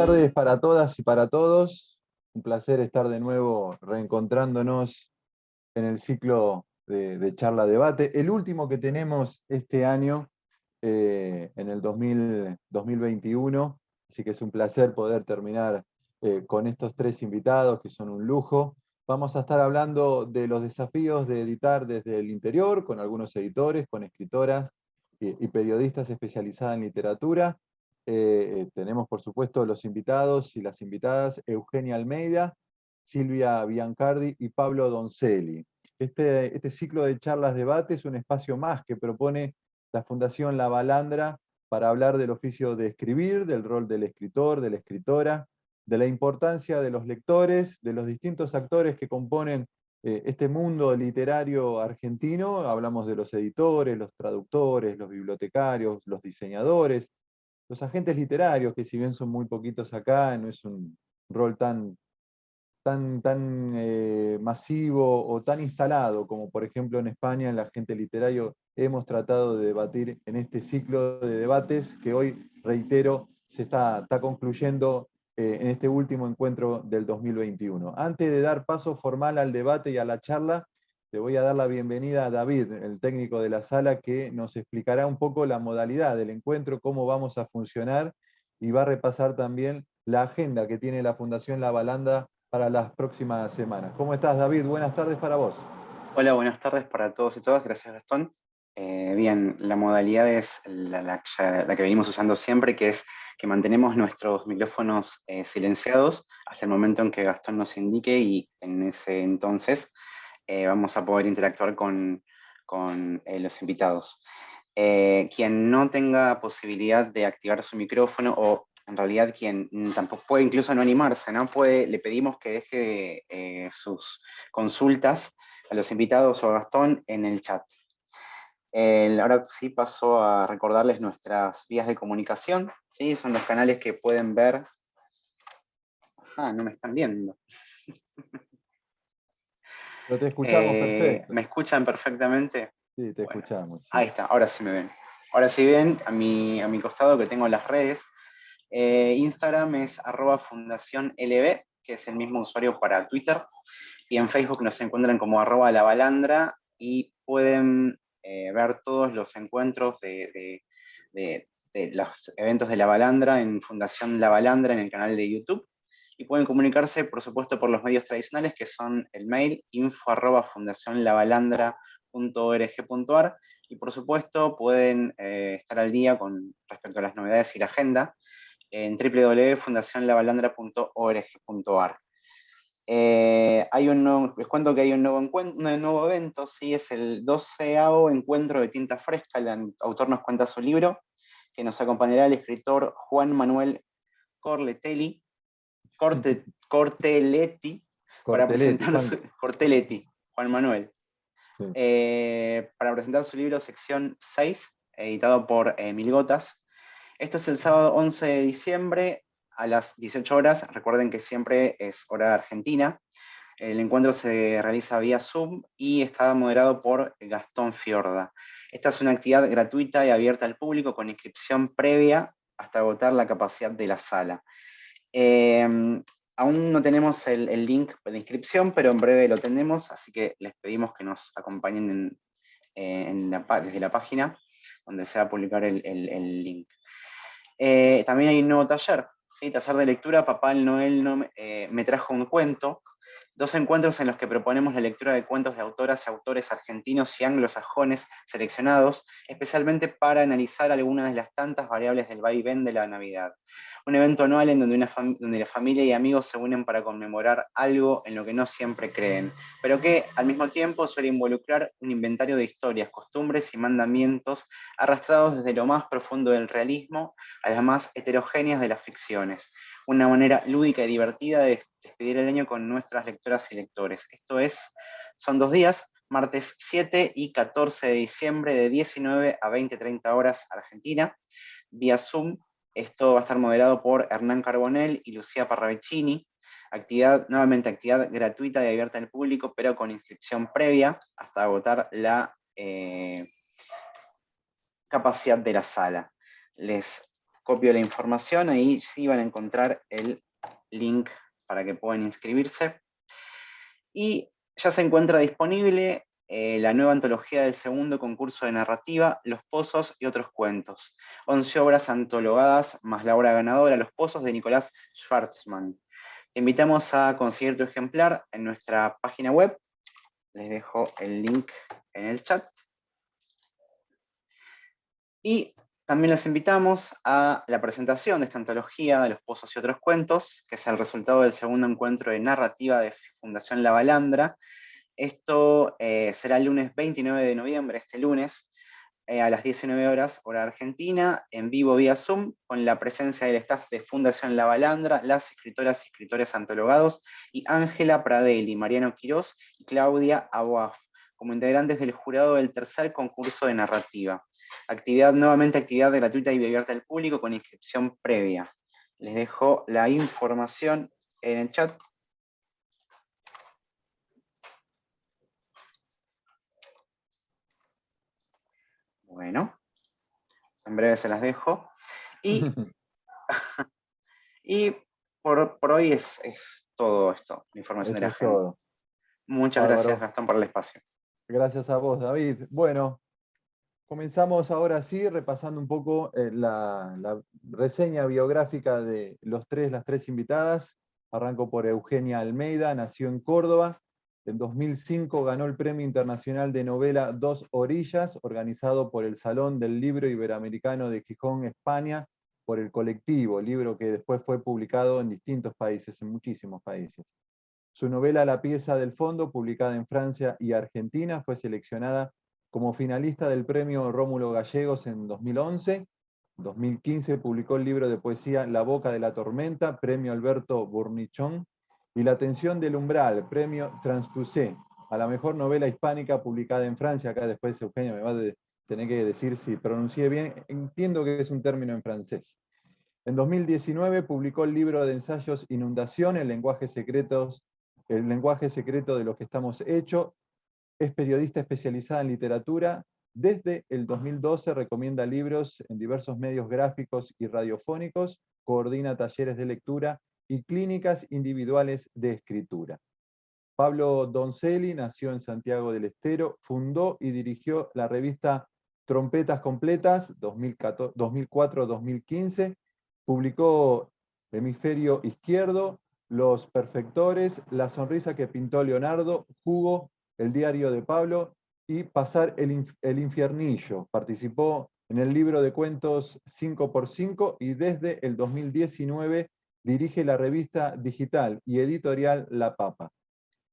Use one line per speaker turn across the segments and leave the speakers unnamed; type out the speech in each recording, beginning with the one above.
tardes para todas y para todos. Un placer estar de nuevo reencontrándonos en el ciclo de charla debate, el último que tenemos este año, en el 2021, así que es un placer poder terminar con estos tres invitados que son un lujo. Vamos a estar hablando de los desafíos de editar desde el interior, con algunos editores, con escritoras y periodistas especializadas en literatura. Tenemos, por supuesto, los invitados y las invitadas, Eugenia Almeida, Silvia Biancardi y Pablo Donzelli. Este ciclo de charlas debate es un espacio más que propone la Fundación La Balandra para hablar del oficio de escribir, del rol del escritor, de la escritora, de la importancia de los lectores, de los distintos actores que componen este mundo literario argentino. Hablamos de los editores, los traductores, los bibliotecarios, los diseñadores, los agentes literarios, que si bien son muy poquitos acá, no es un rol tan masivo o tan instalado como por ejemplo en España. En el agente literario hemos tratado de debatir en este ciclo de debates que hoy, reitero, se está concluyendo en este último encuentro del 2021. Antes de dar paso formal al debate y a la charla, le voy a dar la bienvenida a David, el técnico de la sala, que nos explicará un poco la modalidad del encuentro, cómo vamos a funcionar, y va a repasar también la agenda que tiene la Fundación La Balandra para las próximas semanas. ¿Cómo estás, David? Buenas tardes para vos.
Hola, buenas tardes para todos y todas. Gracias, Gastón. Bien, la modalidad es la que venimos usando siempre, que es que mantenemos nuestros micrófonos silenciados hasta el momento en que Gastón nos indique, y en ese entonces vamos a poder interactuar con los invitados. Quien no tenga posibilidad de activar su micrófono, o en realidad quien tampoco puede incluso no animarse, ¿no? Le pedimos que deje sus consultas a los invitados o a Gastón en el chat. Ahora sí paso a recordarles nuestras vías de comunicación, ¿sí? Son los canales que pueden ver. No me están viendo.
Pero te escuchamos perfecto.
¿Me escuchan perfectamente?
Sí, te
Bueno,
escuchamos. Sí.
ahí está, ahora sí me ven. Ahora sí ven a mi costado que tengo las redes. Instagram es @fundacionlb, que es el mismo usuario para Twitter, y en Facebook nos encuentran como @labalandra, y pueden ver todos los encuentros de los eventos de La Balandra en Fundación La Balandra en el canal de YouTube, y pueden comunicarse, por supuesto, por los medios tradicionales, que son el mail info@fundacionlabalandra.org.ar, y por supuesto pueden estar al día con respecto a las novedades y la agenda en www.fundacionlabalandra.org.ar. Les cuento que hay un nuevo evento, ¿sí? Es el 12º encuentro de tinta fresca. El autor nos cuenta su libro, que nos acompañará el escritor Juan Manuel Corletelli, Corteletti, para
Corteletti,
presentar
Juan.
Corteletti, Juan Manuel,
Sí.
para presentar su libro Sección 6, editado por Mil Gotas. Esto es el sábado 11 de diciembre a las 18 horas. Recuerden que siempre es hora argentina. El encuentro se realiza vía Zoom y está moderado por Gastón Fiorda. Esta es una actividad gratuita y abierta al público, con inscripción previa hasta agotar la capacidad de la sala. Aún no tenemos el link de inscripción, pero en breve lo tenemos, así que les pedimos que nos acompañen desde la página donde se va a publicar el link. También hay un nuevo taller, ¿sí? Taller de lectura Papá Noel me trajo un cuento. 2 encuentros en los que proponemos la lectura de cuentos de autoras y autores argentinos y anglosajones seleccionados, especialmente para analizar algunas de las tantas variables del vaivén de la Navidad. Un evento anual en donde la familia y amigos se unen para conmemorar algo en lo que no siempre creen, pero que al mismo tiempo suele involucrar un inventario de historias, costumbres y mandamientos arrastrados desde lo más profundo del realismo a las más heterogéneas de las ficciones. Una manera lúdica y divertida de despedir el año con nuestras lectoras y lectores. Son 2 días, martes 7 y 14 de diciembre, de 19 a 20:30 horas Argentina, vía Zoom. Esto va a estar moderado por Hernán Carbonell y Lucía Parravicini. Nuevamente actividad gratuita y abierta al público, pero con inscripción previa hasta agotar la capacidad de la sala. Les copio la información, ahí sí van a encontrar el link para que puedan inscribirse. Y ya se encuentra disponible la nueva antología del segundo concurso de narrativa, Los Pozos y otros cuentos. 11 obras antologadas más la obra ganadora, Los Pozos, de Nicolás Schwartzman. Te invitamos a conseguir tu ejemplar en nuestra página web. Les dejo el link en el chat. Y también los invitamos a la presentación de esta antología de Los Pozos y otros cuentos, que es el resultado del segundo encuentro de narrativa de Fundación La Balandra. Esto será el lunes 29 de noviembre, este lunes, a las 19 horas, hora argentina, en vivo vía Zoom, con la presencia del staff de Fundación La Balandra, las escritoras y escritores antologados, y Ángela Pradelli, Mariano Quirós y Claudia Aboaf, como integrantes del jurado del tercer concurso de narrativa. Nuevamente actividad gratuita y abierta al público con inscripción previa. Les dejo la información en el chat. Bueno, en breve se las dejo. Y, y por hoy es todo esto, la información de
Eso
la
es
agenda.
todo.
Muchas gracias,
Bárbaro.
Gastón, por el espacio.
Gracias a vos, David. Bueno, comenzamos ahora sí repasando un poco la reseña biográfica de las tres invitadas. Arranco por Eugenia Almeida, nació en Córdoba. En 2005 ganó el Premio Internacional de Novela Dos Orillas, organizado por el Salón del Libro Iberoamericano de Gijón, España, por el colectivo, libro que después fue publicado en distintos países, en muchísimos países. Su novela La pieza del fondo, publicada en Francia y Argentina, fue seleccionada como finalista del premio Rómulo Gallegos en 2011. En 2015 publicó el libro de poesía La boca de la tormenta, premio Alberto Burnichón, y La tensión del umbral, premio Transpusé, a la mejor novela hispánica publicada en Francia. Acá después Eugenia me va a tener que decir si pronuncié bien, entiendo que es un término en francés. En 2019 publicó el libro de ensayos Inundación, el lenguaje secreto de lo que estamos hechos. Es periodista especializada en literatura. Desde el 2012 recomienda libros en diversos medios gráficos y radiofónicos, coordina talleres de lectura y clínicas individuales de escritura. Pablo Donzelli nació en Santiago del Estero, fundó y dirigió la revista Trompetas Completas 2004-2015, publicó Hemisferio Izquierdo, Los Perfectores, La sonrisa que pintó Leonardo, Jugo, El diario de Pablo y Pasar el Infiernillo. Participó en el libro de cuentos 5x5 y desde el 2019 dirige la revista digital y editorial La Papa.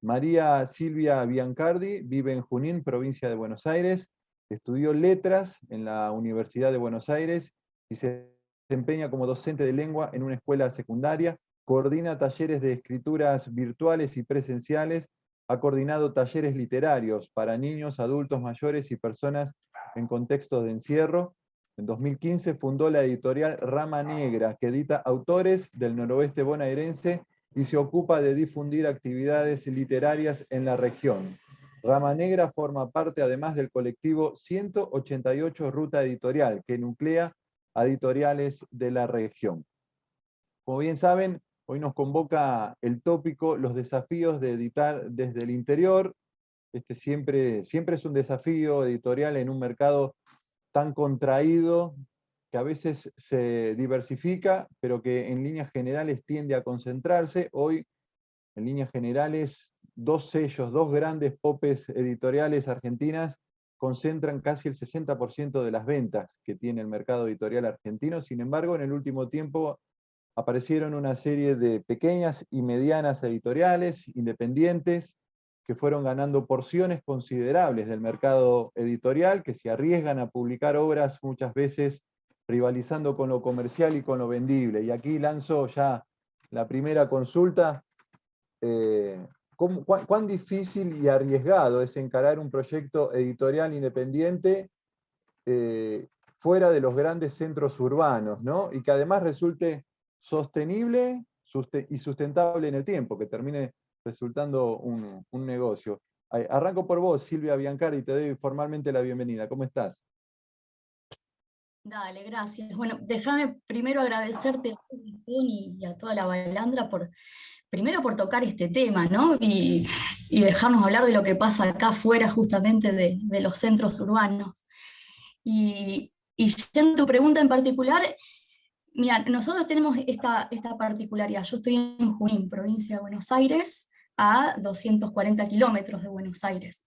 María Silvia Biancardi vive en Junín, provincia de Buenos Aires. Estudió letras en la Universidad de Buenos Aires y se desempeña como docente de lengua en una escuela secundaria. Coordina talleres de escrituras virtuales y presenciales. Ha coordinado talleres literarios para niños, adultos mayores y personas en contextos de encierro. En 2015 fundó la editorial Rama Negra, que edita autores del noroeste bonaerense y se ocupa de difundir actividades literarias en la región. Rama Negra forma parte además del colectivo 188 Ruta Editorial, que nuclea a editoriales de la región. Como bien saben, hoy nos convoca el tópico Los desafíos de editar desde el interior. Siempre es un desafío editorial en un mercado tan contraído, que a veces se diversifica, pero que en líneas generales tiende a concentrarse. Hoy, en líneas generales, dos sellos, dos grandes popes editoriales argentinas concentran casi el 60% de las ventas que tiene el mercado editorial argentino. Sin embargo, en el último tiempo aparecieron una serie de pequeñas y medianas editoriales independientes que fueron ganando porciones considerables del mercado editorial, que se arriesgan a publicar obras muchas veces rivalizando con lo comercial y con lo vendible. Y aquí lanzo ya la primera consulta. ¿Cuán difícil y arriesgado es encarar un proyecto editorial independiente fuera de los grandes centros urbanos, ¿no? Y que además resulte sostenible y sustentable en el tiempo, que termine resultando un negocio? Arranco por vos, Silvia Biancardi, te doy formalmente la bienvenida. ¿Cómo estás?
Dale, gracias. Bueno, déjame primero agradecerte a Tony y a toda la Balandra primero por tocar este tema, ¿no? Y dejarnos hablar de lo que pasa acá afuera justamente de los centros urbanos. Y yendo a tu pregunta en particular, mira, nosotros tenemos esta particularidad. Yo estoy en Junín, provincia de Buenos Aires, a 240 kilómetros de Buenos Aires.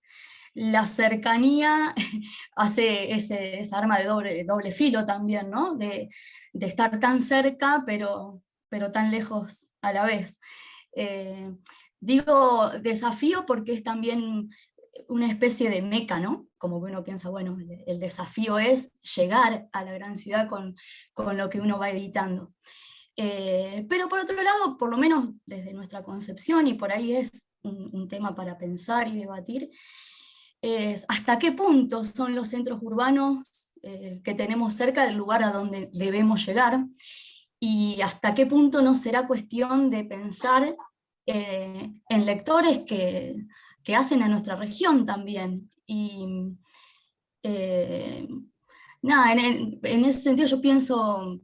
La cercanía hace esa arma de doble filo también, ¿no? De estar tan cerca, pero tan lejos a la vez. Eh, Digo desafío porque es también una especie de meca, ¿no? Como que uno piensa, bueno, el desafío es llegar a la gran ciudad con lo que uno va editando. Pero por otro lado, por lo menos desde nuestra concepción, y por ahí es un tema para pensar y debatir, es hasta qué punto son los centros urbanos que tenemos cerca del lugar a donde debemos llegar, y hasta qué punto no será cuestión de pensar en lectores que hacen a nuestra región también. Y eh, nada, en ese sentido yo pienso,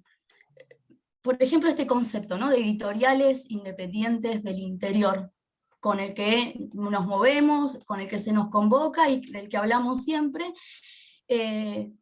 por ejemplo, este concepto, ¿no? De editoriales independientes del interior, con el que nos movemos, con el que se nos convoca y del que hablamos siempre, eh,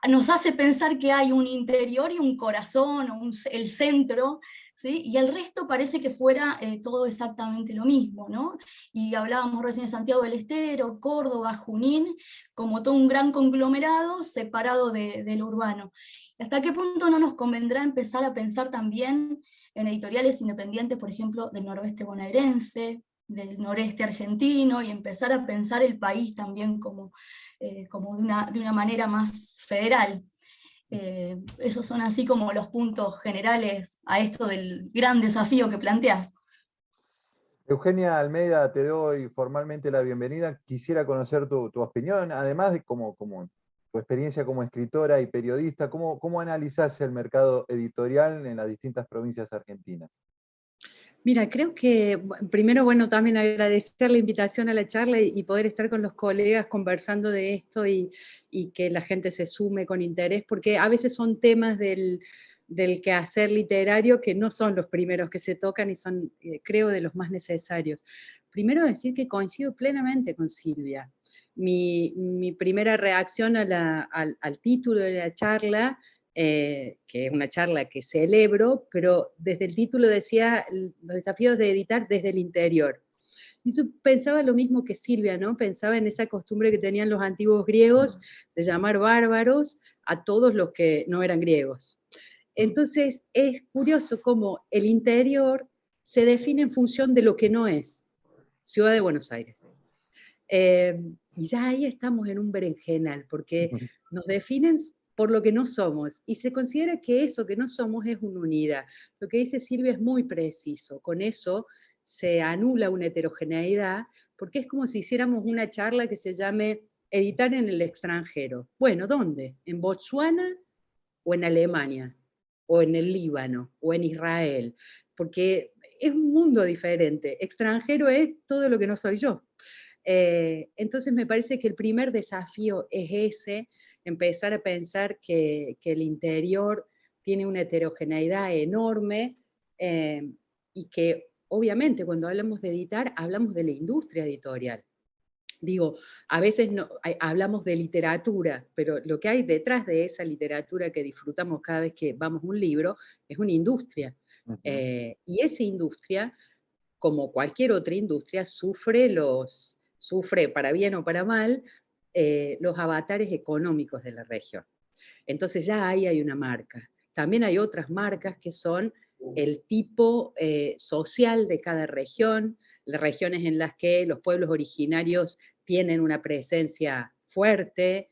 nos hace pensar que hay un interior y un corazón, o el centro, ¿sí? Y el resto parece que fuera todo exactamente lo mismo, ¿no? Y hablábamos recién de Santiago del Estero, Córdoba, Junín, como todo un gran conglomerado separado de lo urbano. ¿Hasta qué punto no nos convendrá empezar a pensar también en editoriales independientes, por ejemplo, del noroeste bonaerense, del noreste argentino, y empezar a pensar el país también como de una manera más federal? Esos son así como los puntos generales a esto del gran desafío que planteas.
Eugenia Almeida, te doy formalmente la bienvenida. Quisiera conocer tu opinión, además de como tu experiencia como escritora y periodista, ¿cómo analizás el mercado editorial en las distintas provincias argentinas?
Mira, creo que primero, bueno, también agradecer la invitación a la charla y poder estar con los colegas conversando de esto y que la gente se sume con interés, porque a veces son temas del quehacer literario que no son los primeros que se tocan y son, creo, de los más necesarios. Primero decir que coincido plenamente con Silvia. Mi primera reacción al título de la charla, que es una charla que celebro, pero desde el título decía los desafíos de editar desde el interior. Y yo pensaba lo mismo que Silvia, ¿no? Pensaba en esa costumbre que tenían los antiguos griegos de llamar bárbaros a todos los que no eran griegos. Entonces es curioso cómo el interior se define en función de lo que no es. Ciudad de Buenos Aires. Y ya ahí estamos en un berenjenal, porque nos definen por lo que no somos, y se considera que eso que no somos es una unidad. Lo que dice Silvia es muy preciso, con eso se anula una heterogeneidad, porque es como si hiciéramos una charla que se llame editar en el extranjero. Bueno, ¿dónde? ¿En Botsuana o en Alemania? ¿O en el Líbano? ¿O en Israel? Porque es un mundo diferente. Extranjero es todo lo que no soy yo. Entonces me parece que el primer desafío es ese, empezar a pensar que el interior tiene una heterogeneidad enorme y que obviamente cuando hablamos de editar hablamos de la industria editorial. Digo, a veces no, hablamos de literatura, pero lo que hay detrás de esa literatura que disfrutamos cada vez que vamos a un libro es una industria. Y esa industria, como cualquier otra industria, sufre para bien o para mal, los avatares económicos de la región. Entonces ya ahí hay una marca. También hay otras marcas que son el tipo social de cada región, las regiones en las que los pueblos originarios tienen una presencia fuerte,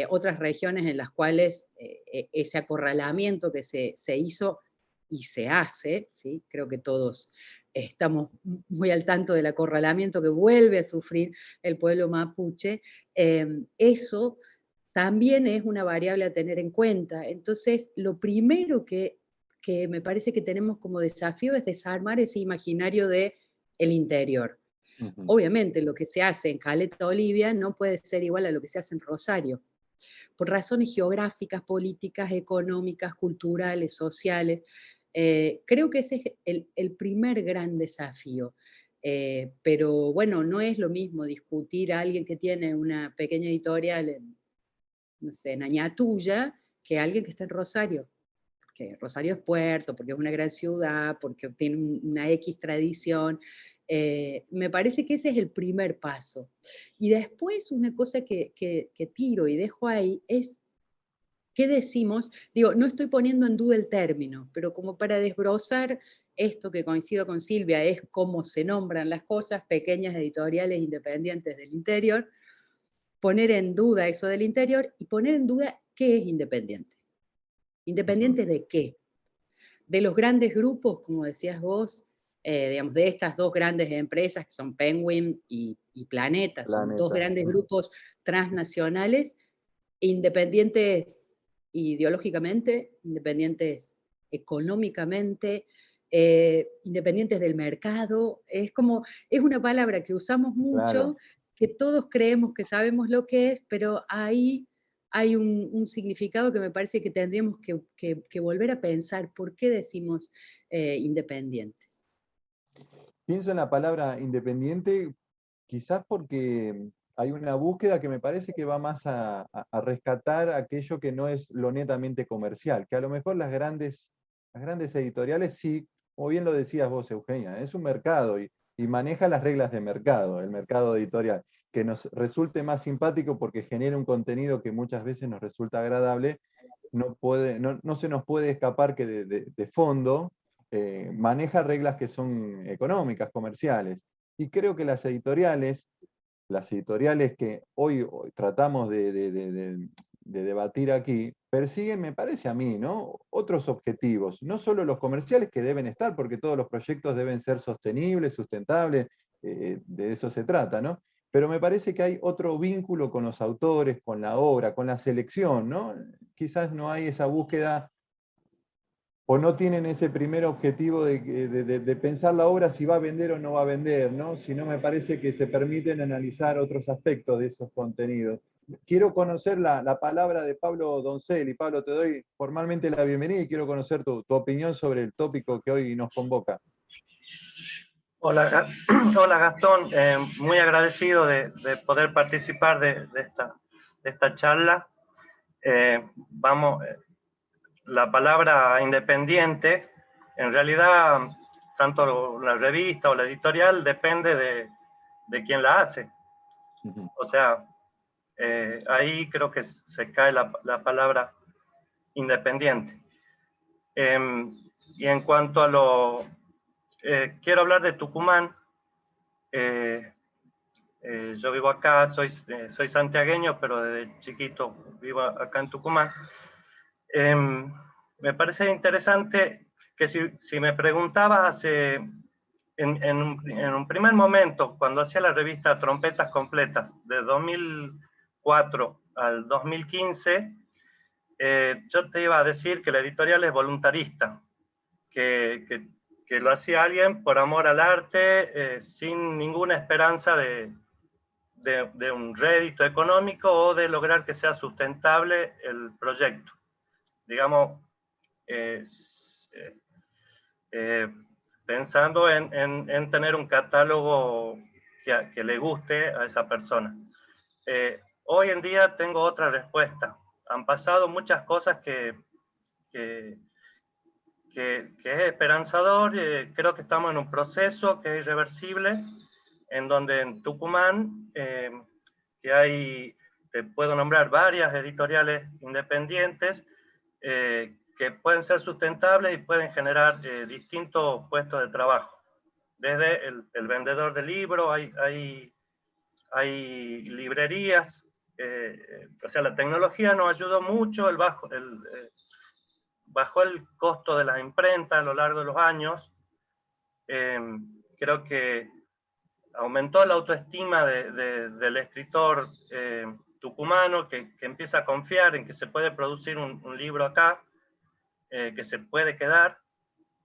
otras regiones en las cuales ese acorralamiento que se hizo y se hace, ¿sí? Creo que todos estamos muy al tanto del acorralamiento que vuelve a sufrir el pueblo mapuche, eso también es una variable a tener en cuenta. Entonces, lo primero que me parece que tenemos como desafío es desarmar ese imaginario del interior. Obviamente, lo que se hace en Caleta, Olivia, no puede ser igual a lo que se hace en Rosario. por razones geográficas, políticas, económicas, culturales, sociales. Creo que ese es el primer gran desafío. Pero bueno, no es lo mismo discutir a alguien que tiene una pequeña editorial en, no sé, en Añatuya, que alguien que está en Rosario. Porque Rosario es puerto, porque es una gran ciudad, porque tiene una X tradición. Me parece que ese es el primer paso. Y después una cosa que tiro y dejo ahí es, ¿qué decimos? Digo, no estoy poniendo en duda el término, pero como para desbrozar esto que coincido con Silvia, es cómo se nombran las cosas, pequeñas editoriales independientes del interior, poner en duda eso del interior y poner en duda qué es independiente. ¿Independiente de qué? De los grandes grupos, como decías vos, digamos, de estas dos grandes empresas que son Penguin y Planeta, son dos grandes grupos transnacionales, independientes ideológicamente, independientes económicamente, independientes del mercado. Es una palabra que usamos mucho, claro, que todos creemos que sabemos lo que es, pero ahí hay un significado que me parece que tendríamos que volver a pensar. ¿Por qué decimos independientes?
Pienso en la palabra independiente, quizás porque hay una búsqueda que me parece que va más a rescatar aquello que no es lo netamente comercial, que a lo mejor las grandes editoriales sí, como bien lo decías vos, Eugenia, es un mercado y maneja las reglas de mercado, el mercado editorial, que nos resulte más simpático porque genera un contenido que muchas veces nos resulta agradable, no se nos puede escapar que de fondo maneja reglas que son económicas, comerciales. Y creo que las editoriales que hoy tratamos de debatir aquí, persiguen, me parece a mí, ¿no?, otros objetivos, no solo los comerciales que deben estar, porque todos los proyectos deben ser sostenibles, sustentables, de eso se trata, ¿no? Pero me parece que hay otro vínculo con los autores, con la obra, con la selección, ¿no? Quizás no hay esa búsqueda o no tienen ese primer objetivo de pensar la obra si va a vender o no va a vender, ¿no? Sino me parece que se permiten analizar otros aspectos de esos contenidos. Quiero conocer la palabra de Pablo Donzelli. Pablo, te doy formalmente la bienvenida y quiero conocer tu opinión sobre el tópico que hoy nos convoca.
Hola, hola Gastón, muy agradecido de poder participar de esta charla. La palabra independiente, en realidad, tanto la revista o la editorial depende de quién la hace. O sea, ahí creo que se cae la palabra independiente. Y en cuanto a quiero hablar de Tucumán. Yo vivo acá, soy santiagueño, pero desde chiquito vivo acá en Tucumán. Me parece interesante que si me preguntabas en un primer momento, cuando hacía la revista Trompetas Completas, de 2004 al 2015, yo te iba a decir que la editorial es voluntarista, que lo hacía alguien por amor al arte, sin ninguna esperanza de un rédito económico o de lograr que sea sustentable el proyecto. Digamos, pensando en tener un catálogo que le guste a esa persona. Hoy en día tengo otra respuesta. Han pasado muchas cosas que es esperanzador. Creo que estamos en un proceso que es irreversible, en donde en Tucumán, que te puedo nombrar varias editoriales independientes que pueden ser sustentables y pueden generar distintos puestos de trabajo. Desde el vendedor de libros, hay librerías, o sea, la tecnología nos ayudó mucho, bajó el costo de las imprentas a lo largo de los años. Creo que aumentó la autoestima del escritor tucumano, que empieza a confiar en que se puede producir un libro acá, que se puede quedar,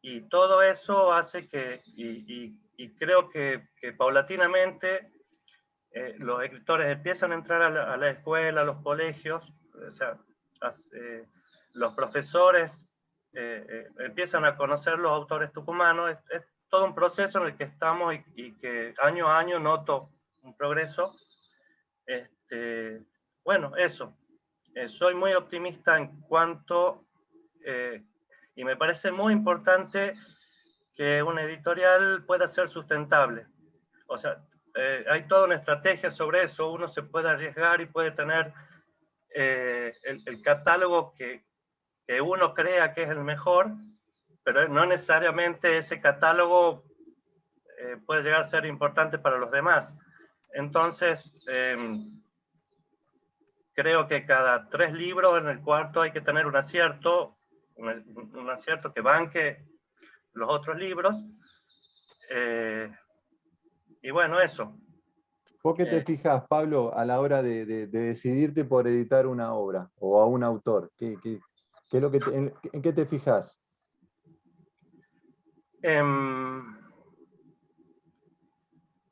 y todo eso hace y creo que paulatinamente los escritores empiezan a entrar a la escuela, a los colegios, o sea, los profesores empiezan a conocer los autores tucumanos. Es todo un proceso en el que estamos y que año a año noto un progreso. Bueno, eso. Soy muy optimista en cuanto, y me parece muy importante que una editorial pueda ser sustentable. O sea, hay toda una estrategia sobre eso. Uno se puede arriesgar y puede tener el catálogo que uno crea que es el mejor, pero no necesariamente ese catálogo puede llegar a ser importante para los demás. Entonces, creo que cada 3 libros, en el cuarto hay que tener un acierto que banque los otros libros. Y bueno, eso.
¿Vos qué te fijas, Pablo, a la hora de decidirte por editar una obra o a un autor? ¿Qué es lo que en qué te fijas?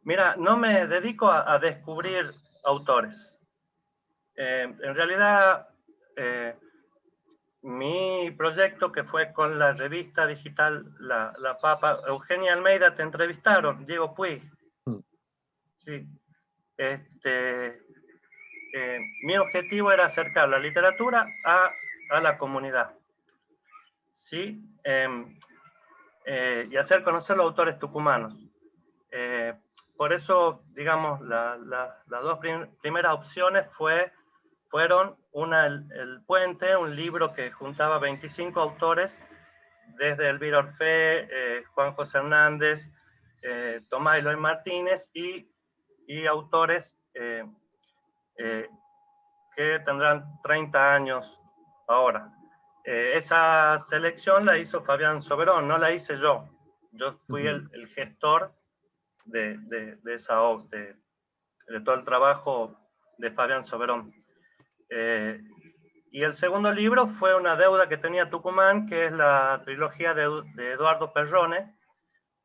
Mira, no me dedico a descubrir autores. En realidad, mi proyecto, que fue con la revista digital La Papa, Eugenia Almeida, te entrevistaron, Diego Puig. Sí. Mi objetivo era acercar la literatura a la comunidad. ¿Sí? Y hacer conocer los autores tucumanos. Por eso, digamos, las dos primeras opciones fueron una, el Puente, un libro que juntaba 25 autores, desde Elvira Orfé, Juan José Hernández, Tomás Eloy Martínez y autores que tendrán 30 años ahora. Esa selección la hizo Fabián Soberón, no la hice yo. Yo fui el gestor de todo el trabajo de Fabián Soberón. Y el segundo libro fue una deuda que tenía Tucumán, que es la trilogía de Eduardo Perrone,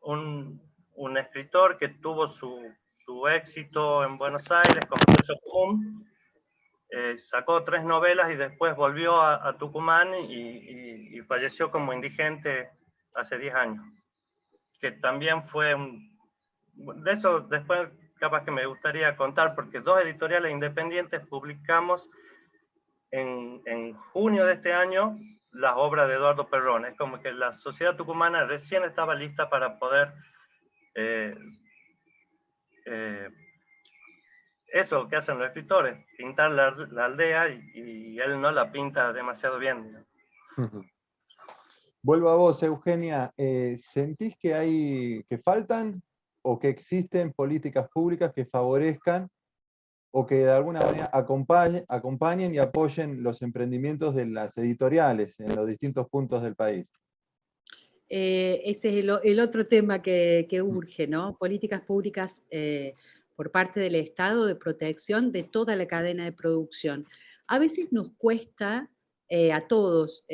un escritor que tuvo su éxito en Buenos Aires con Peso Común. Sacó 3 novelas y después volvió a Tucumán y falleció como indigente hace 10 años. Que también fue de eso después capaz que me gustaría contar, porque 2 editoriales independientes publicamos en junio de este año las obras de Eduardo Perrone. Es como que la sociedad tucumana recién estaba lista para poder eso que hacen los escritores, pintar la aldea, y él no la pinta demasiado bien.
Vuelvo a vos, Eugenia. ¿Sentís que faltan o que existen políticas públicas que favorezcan o que de alguna manera acompañen y apoyen los emprendimientos de las editoriales en los distintos puntos del país?
Ese es el otro tema que urge, ¿no? Políticas públicas por parte del Estado de protección de toda la cadena de producción. A veces nos cuesta a todos,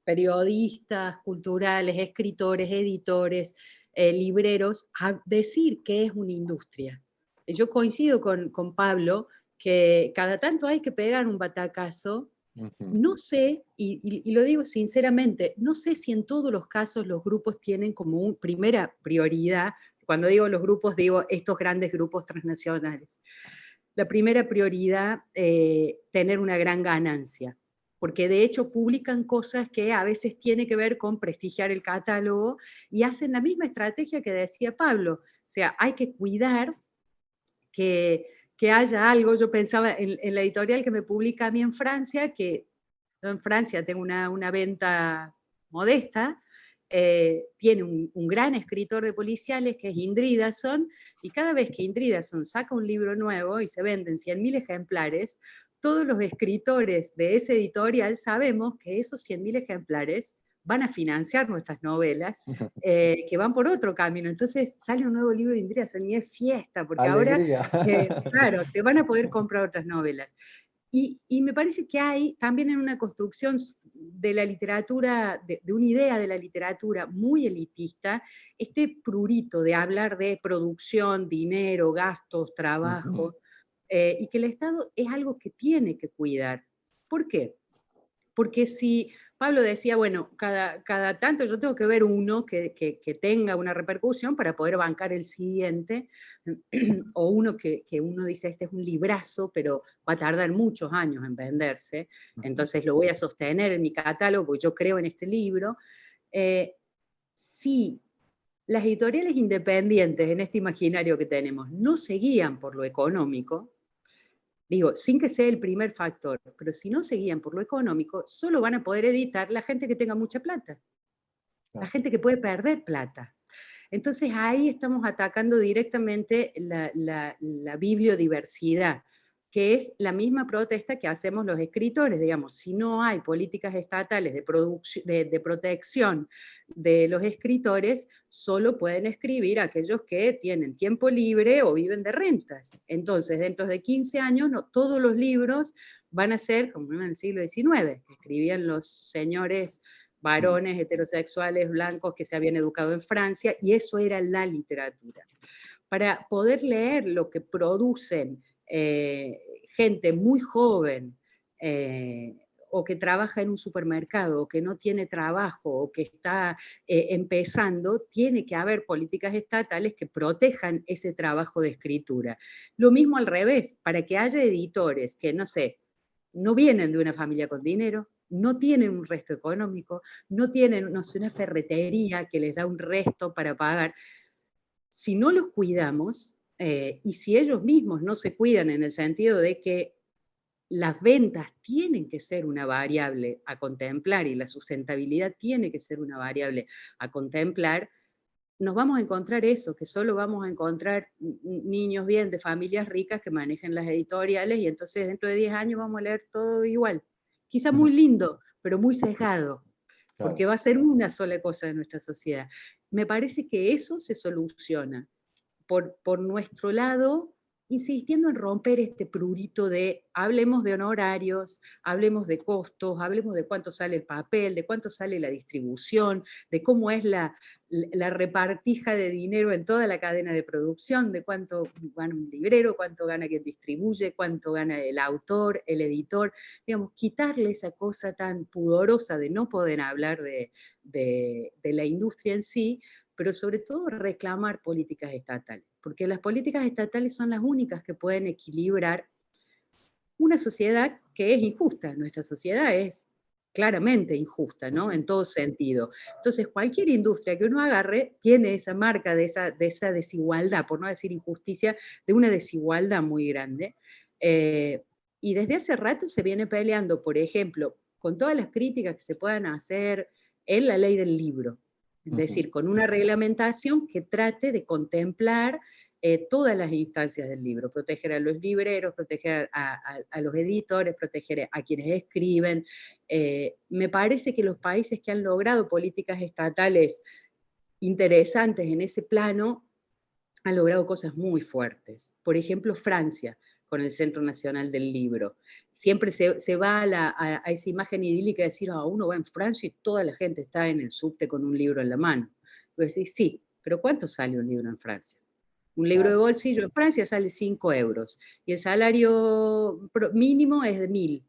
periodistas, culturales, escritores, editores, libreros, a decir que es una industria. Yo coincido con Pablo que cada tanto hay que pegar un batacazo. No sé, y lo digo sinceramente, no sé si en todos los casos los grupos tienen como primera prioridad. Cuando digo los grupos, digo estos grandes grupos transnacionales. La primera prioridad, tener una gran ganancia, porque de hecho publican cosas que a veces tiene que ver con prestigiar el catálogo y hacen la misma estrategia que decía Pablo. O sea, hay que cuidar que haya algo. Yo pensaba en la editorial que me publica a mí en Francia, que yo en Francia tengo una venta modesta, tiene un gran escritor de policiales que es Indridason, y cada vez que Indridason saca un libro nuevo y se venden 100.000 ejemplares, todos los escritores de ese editorial sabemos que esos 100.000 ejemplares van a financiar nuestras novelas, que van por otro camino. Entonces sale un nuevo libro de Indridason y es fiesta, porque
Alegría.
ahora, claro, se van a poder comprar otras novelas. Y me parece que hay también en una construcción de la literatura, de una idea de la literatura muy elitista, este prurito de hablar de producción, dinero, gastos, trabajo, y que el Estado es algo que tiene que cuidar. ¿Por qué? Porque si Pablo decía, bueno, cada tanto yo tengo que ver uno que tenga una repercusión para poder bancar el siguiente, o uno que uno dice, este es un librazo, pero va a tardar muchos años en venderse, entonces lo voy a sostener en mi catálogo, porque yo creo en este libro. Si las editoriales independientes en este imaginario que tenemos no se guían por lo económico, digo, sin que sea el primer factor, pero si no se guían por lo económico, solo van a poder editar la gente que tenga mucha plata, la gente que puede perder plata. Entonces ahí estamos atacando directamente la bibliodiversidad, que es la misma protesta que hacemos los escritores, digamos, si no hay políticas estatales de protección de los escritores, solo pueden escribir aquellos que tienen tiempo libre o viven de rentas. Entonces, dentro de 15 años, no, todos los libros van a ser, como en el siglo XIX, que escribían los señores varones heterosexuales blancos que se habían educado en Francia, y eso era la literatura. Para poder leer lo que producen gente muy joven, o que trabaja en un supermercado, o que no tiene trabajo, o que está empezando, tiene que haber políticas estatales que protejan ese trabajo de escritura. Lo mismo al revés, para que haya editores que, no sé, no vienen de una familia con dinero, no tienen un resto económico, no tienen, no sé, una ferretería que les da un resto para pagar. Si no los cuidamos, y si ellos mismos no se cuidan en el sentido de que las ventas tienen que ser una variable a contemplar y la sustentabilidad tiene que ser una variable a contemplar, nos vamos a encontrar eso, que solo vamos a encontrar niños bien de familias ricas que manejen las editoriales, y entonces dentro de 10 años vamos a leer todo igual. Quizá muy lindo, pero muy sesgado, porque va a ser una sola cosa de nuestra sociedad. Me parece que eso se soluciona por nuestro lado, insistiendo en romper este prurito de hablemos de honorarios, hablemos de costos, hablemos de cuánto sale el papel, de cuánto sale la distribución, de cómo es la repartija de dinero en toda la cadena de producción, de cuánto gana un librero, cuánto gana quien distribuye, cuánto gana el autor, el editor, digamos, quitarle esa cosa tan pudorosa de no poder hablar de la industria en sí, pero sobre todo reclamar políticas estatales, porque las políticas estatales son las únicas que pueden equilibrar una sociedad que es injusta. Nuestra sociedad es claramente injusta, ¿no? En todo sentido. Entonces, cualquier industria que uno agarre tiene esa marca de esa desigualdad, por no decir injusticia, de una desigualdad muy grande. Y desde hace rato se viene peleando, por ejemplo, con todas las críticas que se puedan hacer en la ley del libro. Es decir, con una reglamentación que trate de contemplar todas las instancias del libro, proteger a los libreros, proteger a los editores, proteger a quienes escriben. Me parece que los países que han logrado políticas estatales interesantes en ese plano han logrado cosas muy fuertes. Por ejemplo, Francia, con el Centro Nacional del Libro. Siempre se va a esa imagen idílica de decir, uno va en Francia y toda la gente está en el subte con un libro en la mano. Y decís, sí, pero ¿cuánto sale un libro en Francia? Un libro de bolsillo en Francia sale 5 euros, y el salario mínimo es de 1.000.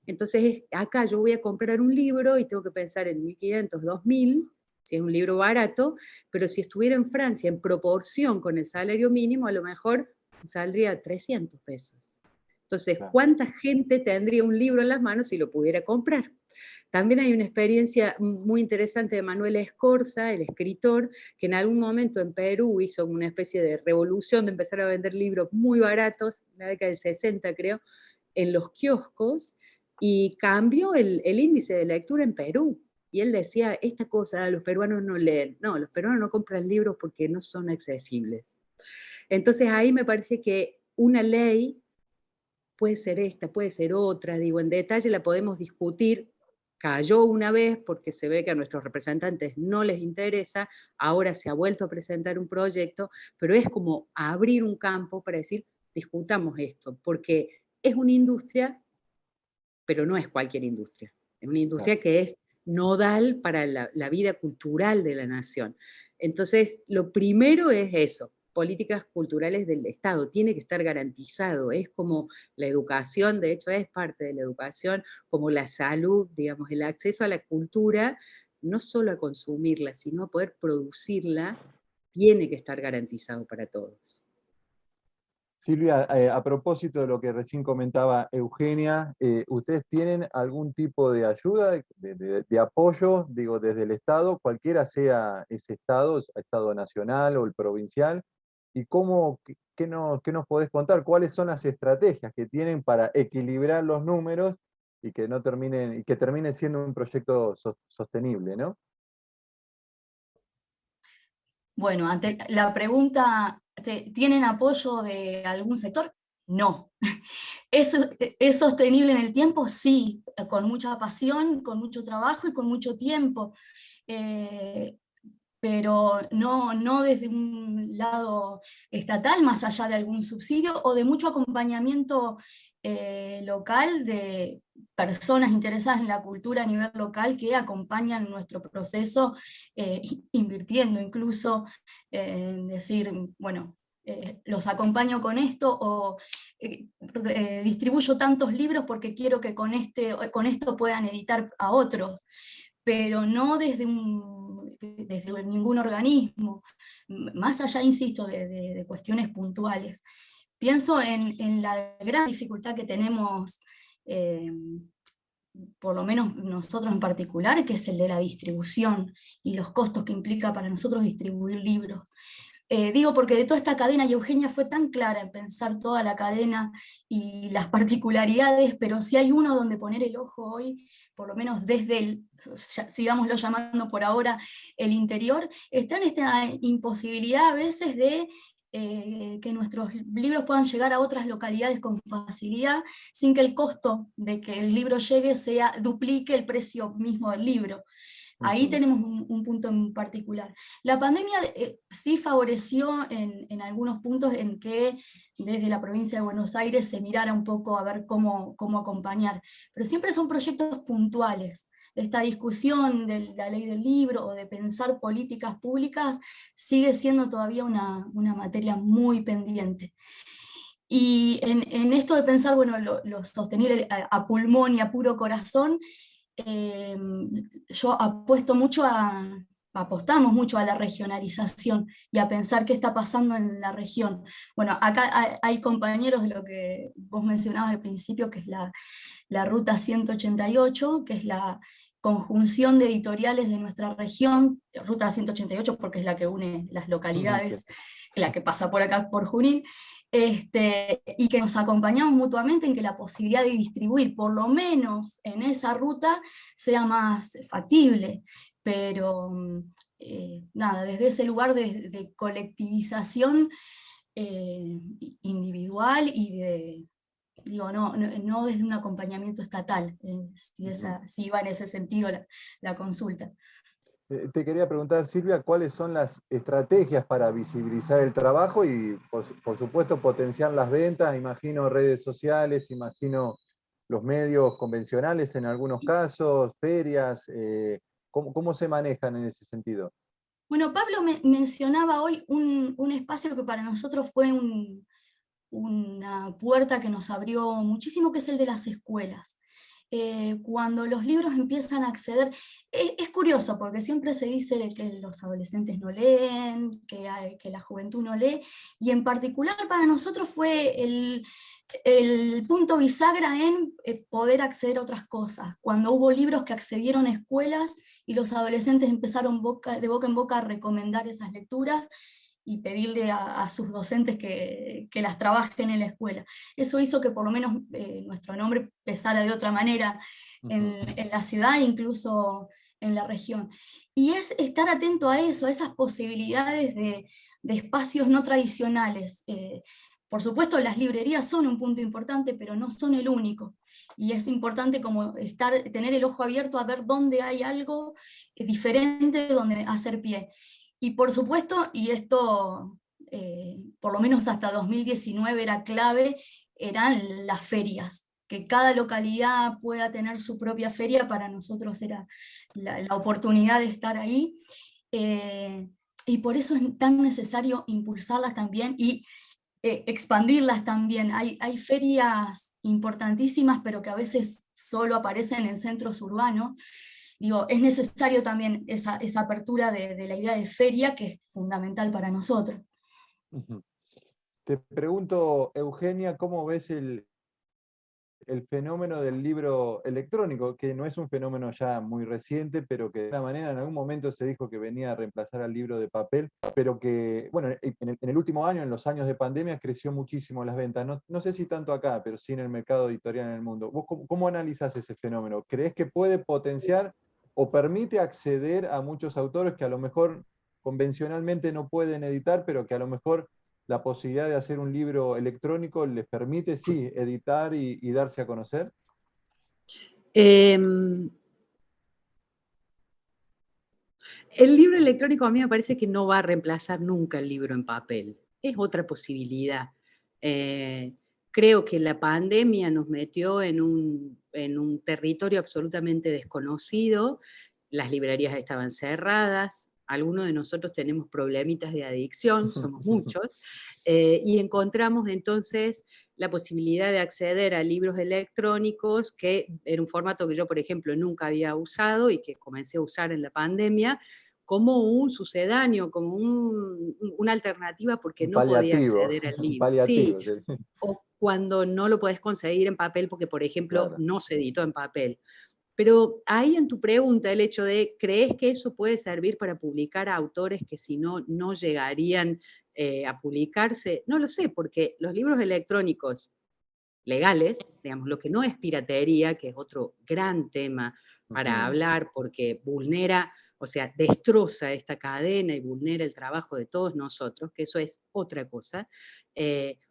Entonces, acá yo voy a comprar un libro y tengo que pensar en 1.500, 2.000, si es un libro barato, pero si estuviera en Francia en proporción con el salario mínimo, a lo mejor saldría 300 pesos. Entonces, ¿cuánta gente tendría un libro en las manos si lo pudiera comprar? También hay una experiencia muy interesante de Manuel Escorza, el escritor, que en algún momento en Perú hizo una especie de revolución de empezar a vender libros muy baratos, en la década del 60 creo, en los kioscos, y cambió el índice de lectura en Perú. Y él decía, esta cosa, los peruanos no leen. No, los peruanos no compran libros porque no son accesibles. Entonces ahí me parece que una ley puede ser esta, puede ser otra, digo, en detalle la podemos discutir. Cayó una vez porque se ve que a nuestros representantes no les interesa, ahora se ha vuelto a presentar un proyecto, pero es como abrir un campo para decir, discutamos esto, porque es una industria, pero no es cualquier industria. Es una industria que es nodal para la vida cultural de la nación. Entonces, lo primero es eso, políticas culturales del Estado, tiene que estar garantizado, es como la educación, de hecho es parte de la educación, como la salud, digamos, el acceso a la cultura, no solo a consumirla, sino a poder producirla, tiene que estar garantizado para todos.
Silvia, a propósito de lo que recién comentaba Eugenia, ¿ustedes tienen algún tipo de ayuda, de apoyo, digo, desde el Estado, cualquiera sea ese Estado nacional o el provincial? ¿Y qué nos podés contar? ¿Cuáles son las estrategias que tienen para equilibrar los números y que termine siendo un proyecto sostenible, ¿no?
Bueno, ante la pregunta, ¿tienen apoyo de algún sector? No. ¿Es sostenible en el tiempo? Sí, con mucha pasión, con mucho trabajo y con mucho tiempo. Pero no desde un lado estatal, más allá de algún subsidio, o de mucho acompañamiento local de personas interesadas en la cultura a nivel local que acompañan nuestro proceso, invirtiendo incluso en decir, bueno, los acompaño con esto, o distribuyo tantos libros porque quiero que con esto puedan editar a otros, pero no desde ningún organismo, más allá, insisto, de cuestiones puntuales. Pienso en la gran dificultad que tenemos, por lo menos nosotros en particular, que es el de la distribución y los costos que implica para nosotros distribuir libros. Digo porque de toda esta cadena, y Eugenia fue tan clara en pensar toda la cadena y las particularidades, pero si hay uno donde poner el ojo hoy, por lo menos desde sigámoslo llamando por ahora, el interior, está en esta imposibilidad a veces de que nuestros libros puedan llegar a otras localidades con facilidad, sin que el costo de que el libro llegue duplique el precio mismo del libro. Ahí tenemos un punto en particular. La pandemia sí favoreció en algunos puntos en que desde la provincia de Buenos Aires se mirara un poco a ver cómo acompañar, pero siempre son proyectos puntuales. Esta discusión de la ley del libro o de pensar políticas públicas sigue siendo todavía una materia muy pendiente. Y en esto de pensar, bueno, lo sostenible a pulmón y a puro corazón, yo apostamos mucho a la regionalización y a pensar qué está pasando en la región. Bueno, acá hay compañeros de lo que vos mencionabas al principio, que es la Ruta 188, que es la conjunción de editoriales de nuestra región, Ruta 188 porque es la que une las localidades, la que pasa por acá por Junín, y que nos acompañamos mutuamente en que la posibilidad de distribuir, por lo menos en esa ruta, sea más factible. Pero nada, desde ese lugar de colectivización individual y digo, no desde un acompañamiento estatal, si va en ese sentido la consulta.
Te quería preguntar, Silvia, ¿cuáles son las estrategias para visibilizar el trabajo y, por supuesto, potenciar las ventas? Imagino redes sociales, imagino los medios convencionales en algunos casos, ferias. ¿Cómo se manejan en ese sentido?
Bueno, Pablo mencionaba hoy un espacio que para nosotros fue una puerta que nos abrió muchísimo, que es el de las escuelas. Cuando los libros empiezan a acceder, es curioso porque siempre se dice que los adolescentes no leen, que la juventud no lee, y en particular para nosotros fue el punto bisagra en poder acceder a otras cosas, cuando hubo libros que accedieron a escuelas y los adolescentes empezaron de boca en boca a recomendar esas lecturas y pedirle a sus docentes que las trabajen en la escuela. Eso hizo que por lo menos nuestro nombre pesara de otra manera en la ciudad e incluso en la región. Y es estar atento a eso, a esas posibilidades de espacios no tradicionales. Por supuesto, las librerías son un punto importante, pero no son el único. Y es importante como tener el ojo abierto a ver dónde hay algo diferente donde hacer pie. Y por supuesto, y esto por lo menos hasta 2019 era clave, eran las ferias. Que cada localidad pueda tener su propia feria, para nosotros era la oportunidad de estar ahí. y por eso es tan necesario impulsarlas también y expandirlas también. Hay ferias importantísimas, pero que a veces solo aparecen en centros urbanos. Digo, es necesario también esa apertura de la idea de feria, que es fundamental para nosotros.
Ujú. Te pregunto, Eugenia, ¿cómo ves el fenómeno del libro electrónico, que no es un fenómeno ya muy reciente, pero que de alguna manera en algún momento se dijo que venía a reemplazar al libro de papel, pero que, bueno, en el último año, en los años de pandemia, creció muchísimo las ventas? No sé si tanto acá, pero sí en el mercado editorial en el mundo. ¿Vos cómo analizás ese fenómeno? ¿Creés que puede potenciar o permite acceder a muchos autores que a lo mejor convencionalmente no pueden editar, pero que a lo mejor la posibilidad de hacer un libro electrónico les permite, sí, editar y darse a conocer?
El libro electrónico a mí me parece que no va a reemplazar nunca el libro en papel. Es otra posibilidad. Creo que la pandemia nos metió en un territorio absolutamente desconocido. Las librerías estaban cerradas. Algunos de nosotros tenemos problemitas de adicción, somos muchos, y encontramos entonces la posibilidad de acceder a libros electrónicos, que era un formato que yo, por ejemplo, nunca había usado y que comencé a usar en la pandemia, como un sucedáneo, como una alternativa porque
Un
no podía
paliativo,
acceder al
un
libro. Sí,
paliativo. Sí.
o cuando no lo podés conseguir en papel porque, por ejemplo,
Claro.
no se editó en papel. Pero ahí en tu pregunta, el hecho de, ¿crees que eso puede servir para publicar a autores que si no, no llegarían a publicarse? No lo sé, porque los libros electrónicos legales, digamos, lo que no es piratería, que es otro gran tema para hablar, porque vulnera, o sea, destroza esta cadena y vulnera el trabajo de todos nosotros, que eso es otra cosa.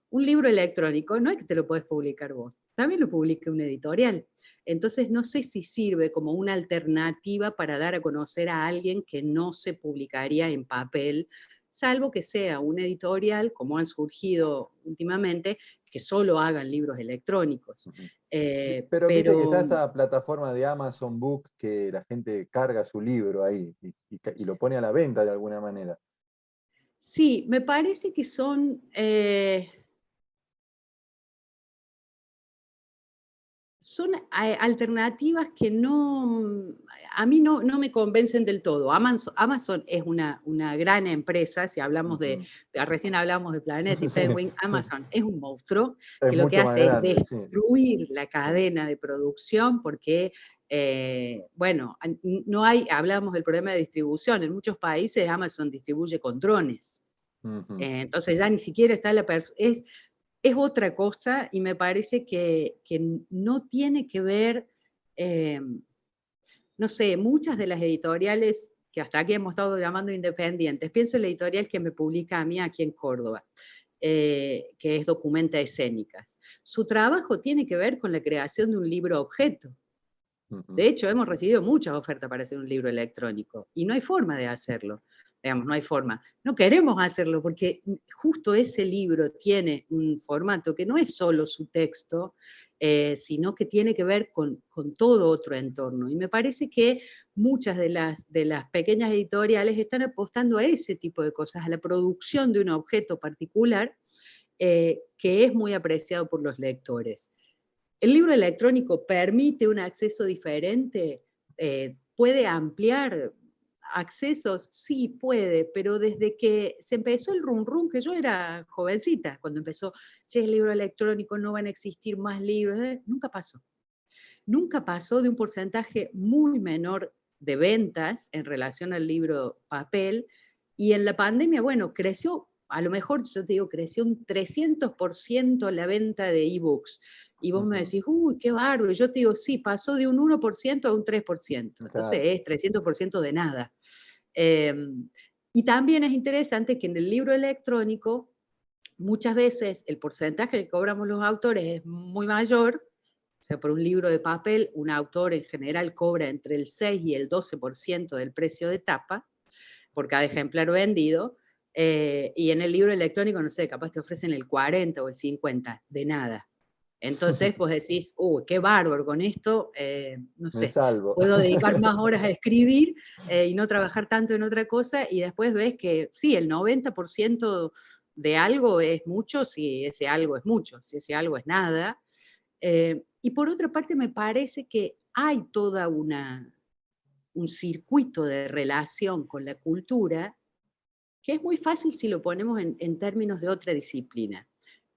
Un libro electrónico no es que te lo puedes publicar vos, también lo publica una editorial. Entonces no sé si sirve como una alternativa para dar a conocer a alguien que no se publicaría en papel, salvo que sea una editorial, como han surgido últimamente, que solo hagan libros electrónicos.
Pero viste que está esta plataforma de Amazon Book, que la gente carga su libro ahí y lo pone a la venta de alguna manera.
Sí, me parece que son alternativas que a mí no me convencen del todo. Amazon es una gran empresa, si hablamos recién hablamos de Planet y Penguin, Amazon es un monstruo
Es
que lo que
mucho más
hace es
grande, sí.
destruir la cadena de producción porque, bueno, hablamos del problema de distribución, en muchos países Amazon distribuye con drones. Entonces ya ni siquiera está la persona, es otra cosa y me parece que no tiene que ver, no sé, muchas de las editoriales que hasta aquí hemos estado llamando independientes, pienso en la editorial que me publica a mí aquí en Córdoba, que es Documenta Escénicas. Su trabajo tiene que ver con la creación de un libro objeto. De hecho, hemos recibido muchas ofertas para hacer un libro electrónico y no hay forma de hacerlo. Digamos, no hay forma. No queremos hacerlo porque justo ese libro tiene un formato que no es solo su texto, sino que tiene que ver con todo otro entorno. Y me parece que muchas de las pequeñas editoriales están apostando a ese tipo de cosas, a la producción de un objeto particular que es muy apreciado por los lectores. El libro electrónico permite un acceso diferente, puede ampliar accesos, sí puede, pero desde que se empezó el rum rum, que yo era jovencita, cuando empezó, si es libro electrónico no van a existir más libros, nunca pasó. Nunca pasó de un porcentaje muy menor de ventas en relación al libro papel, y en la pandemia, bueno, creció, a lo mejor yo te digo, creció un 300% la venta de ebooks. Y vos me decís, uy, qué bárbaro. Yo te digo, sí, pasó de un 1% a un 3%. Entonces es 300% de nada. Y también es interesante que en el libro electrónico, muchas veces el porcentaje que cobramos los autores es muy mayor. O sea, por un libro de papel, un autor en general cobra entre el 6 y el 12% del precio de tapa por cada ejemplar vendido. Y en el libro electrónico, no sé, capaz te ofrecen el 40 o el 50, de nada. Entonces vos decís, qué bárbaro, con esto, no
Me
sé,
salvo.
puedo dedicar más horas a escribir y no trabajar tanto en otra cosa, y después ves que sí, el 90% de algo es mucho, si ese algo es mucho, si ese algo es nada. Y por otra parte me parece que hay toda un circuito de relación con la cultura que es muy fácil si lo ponemos en términos de otra disciplina.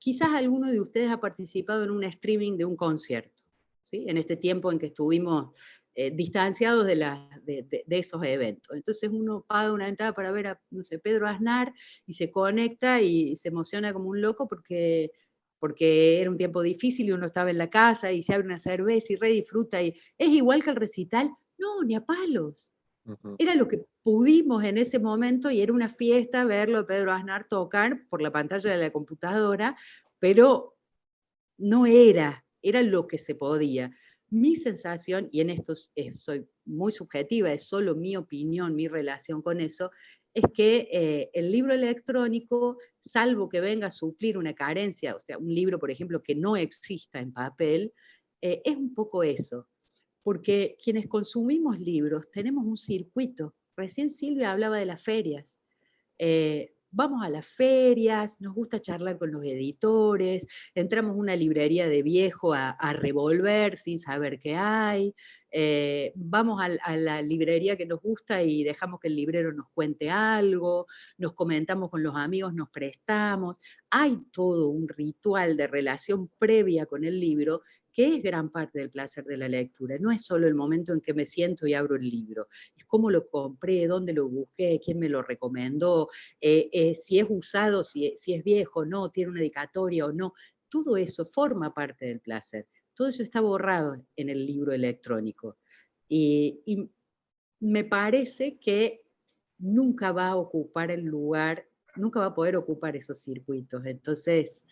Quizás alguno de ustedes ha participado en un streaming de un concierto, ¿sí? En este tiempo en que estuvimos distanciados de esos eventos. Entonces uno paga una entrada para ver a, no sé, Pedro Aznar, y se conecta y se emociona como un loco porque era un tiempo difícil y uno estaba en la casa y se abre una cerveza y disfruta, y es igual que el recital. No, ni a palos. Era lo que pudimos en ese momento, y era una fiesta verlo a Pedro Aznar tocar por la pantalla de la computadora, pero no era lo que se podía. Mi sensación, y en esto soy muy subjetiva, es solo mi opinión, mi relación con eso, es que el libro electrónico, salvo que venga a suplir una carencia, o sea, un libro, por ejemplo, que no exista en papel, es un poco eso. Porque quienes consumimos libros tenemos un circuito. Recién Silvia hablaba de las ferias. Vamos a las ferias, nos gusta charlar con los editores, entramos a una librería de viejo a revolver sin saber qué hay, vamos a la librería que nos gusta y dejamos que el librero nos cuente algo, nos comentamos con los amigos, nos prestamos. Hay todo un ritual de relación previa con el libro que es gran parte del placer de la lectura. No es solo el momento en que me siento y abro el libro, es cómo lo compré, dónde lo busqué, quién me lo recomendó, si es usado, si es viejo o no, tiene una dedicatoria o no. Todo eso forma parte del placer. Todo eso está borrado en el libro electrónico. Y me parece que nunca va a ocupar el lugar, nunca va a poder ocupar esos circuitos. Entonces,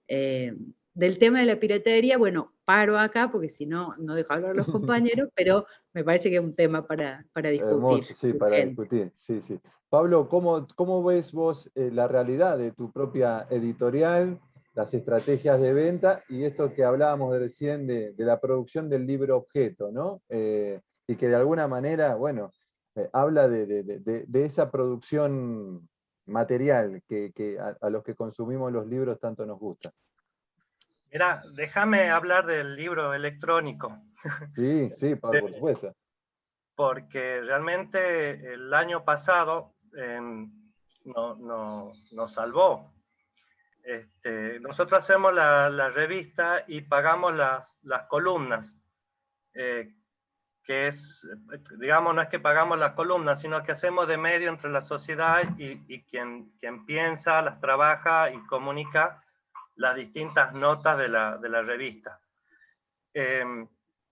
del tema de la piratería, bueno, paro acá porque si no, no dejo hablar a los compañeros, pero me parece que es un tema para discutir.
Hermoso, sí, para
urgente.
discutir. Sí, sí. Pablo, ¿cómo ves vos la realidad de tu propia editorial, las estrategias de venta y esto que hablábamos recién de la producción del libro objeto, ¿no? Y que de alguna manera, bueno, habla de esa producción material que a los que consumimos los libros tanto nos gusta.
Mira, déjame hablar del libro electrónico.
Sí, sí, Pablo, por supuesto.
Porque realmente el año pasado nos salvó. Nosotros hacemos la revista y pagamos las columnas, que es, digamos, no es que pagamos las columnas, sino que hacemos de medio entre la sociedad y quien piensa, las trabaja y comunica las distintas notas de la revista.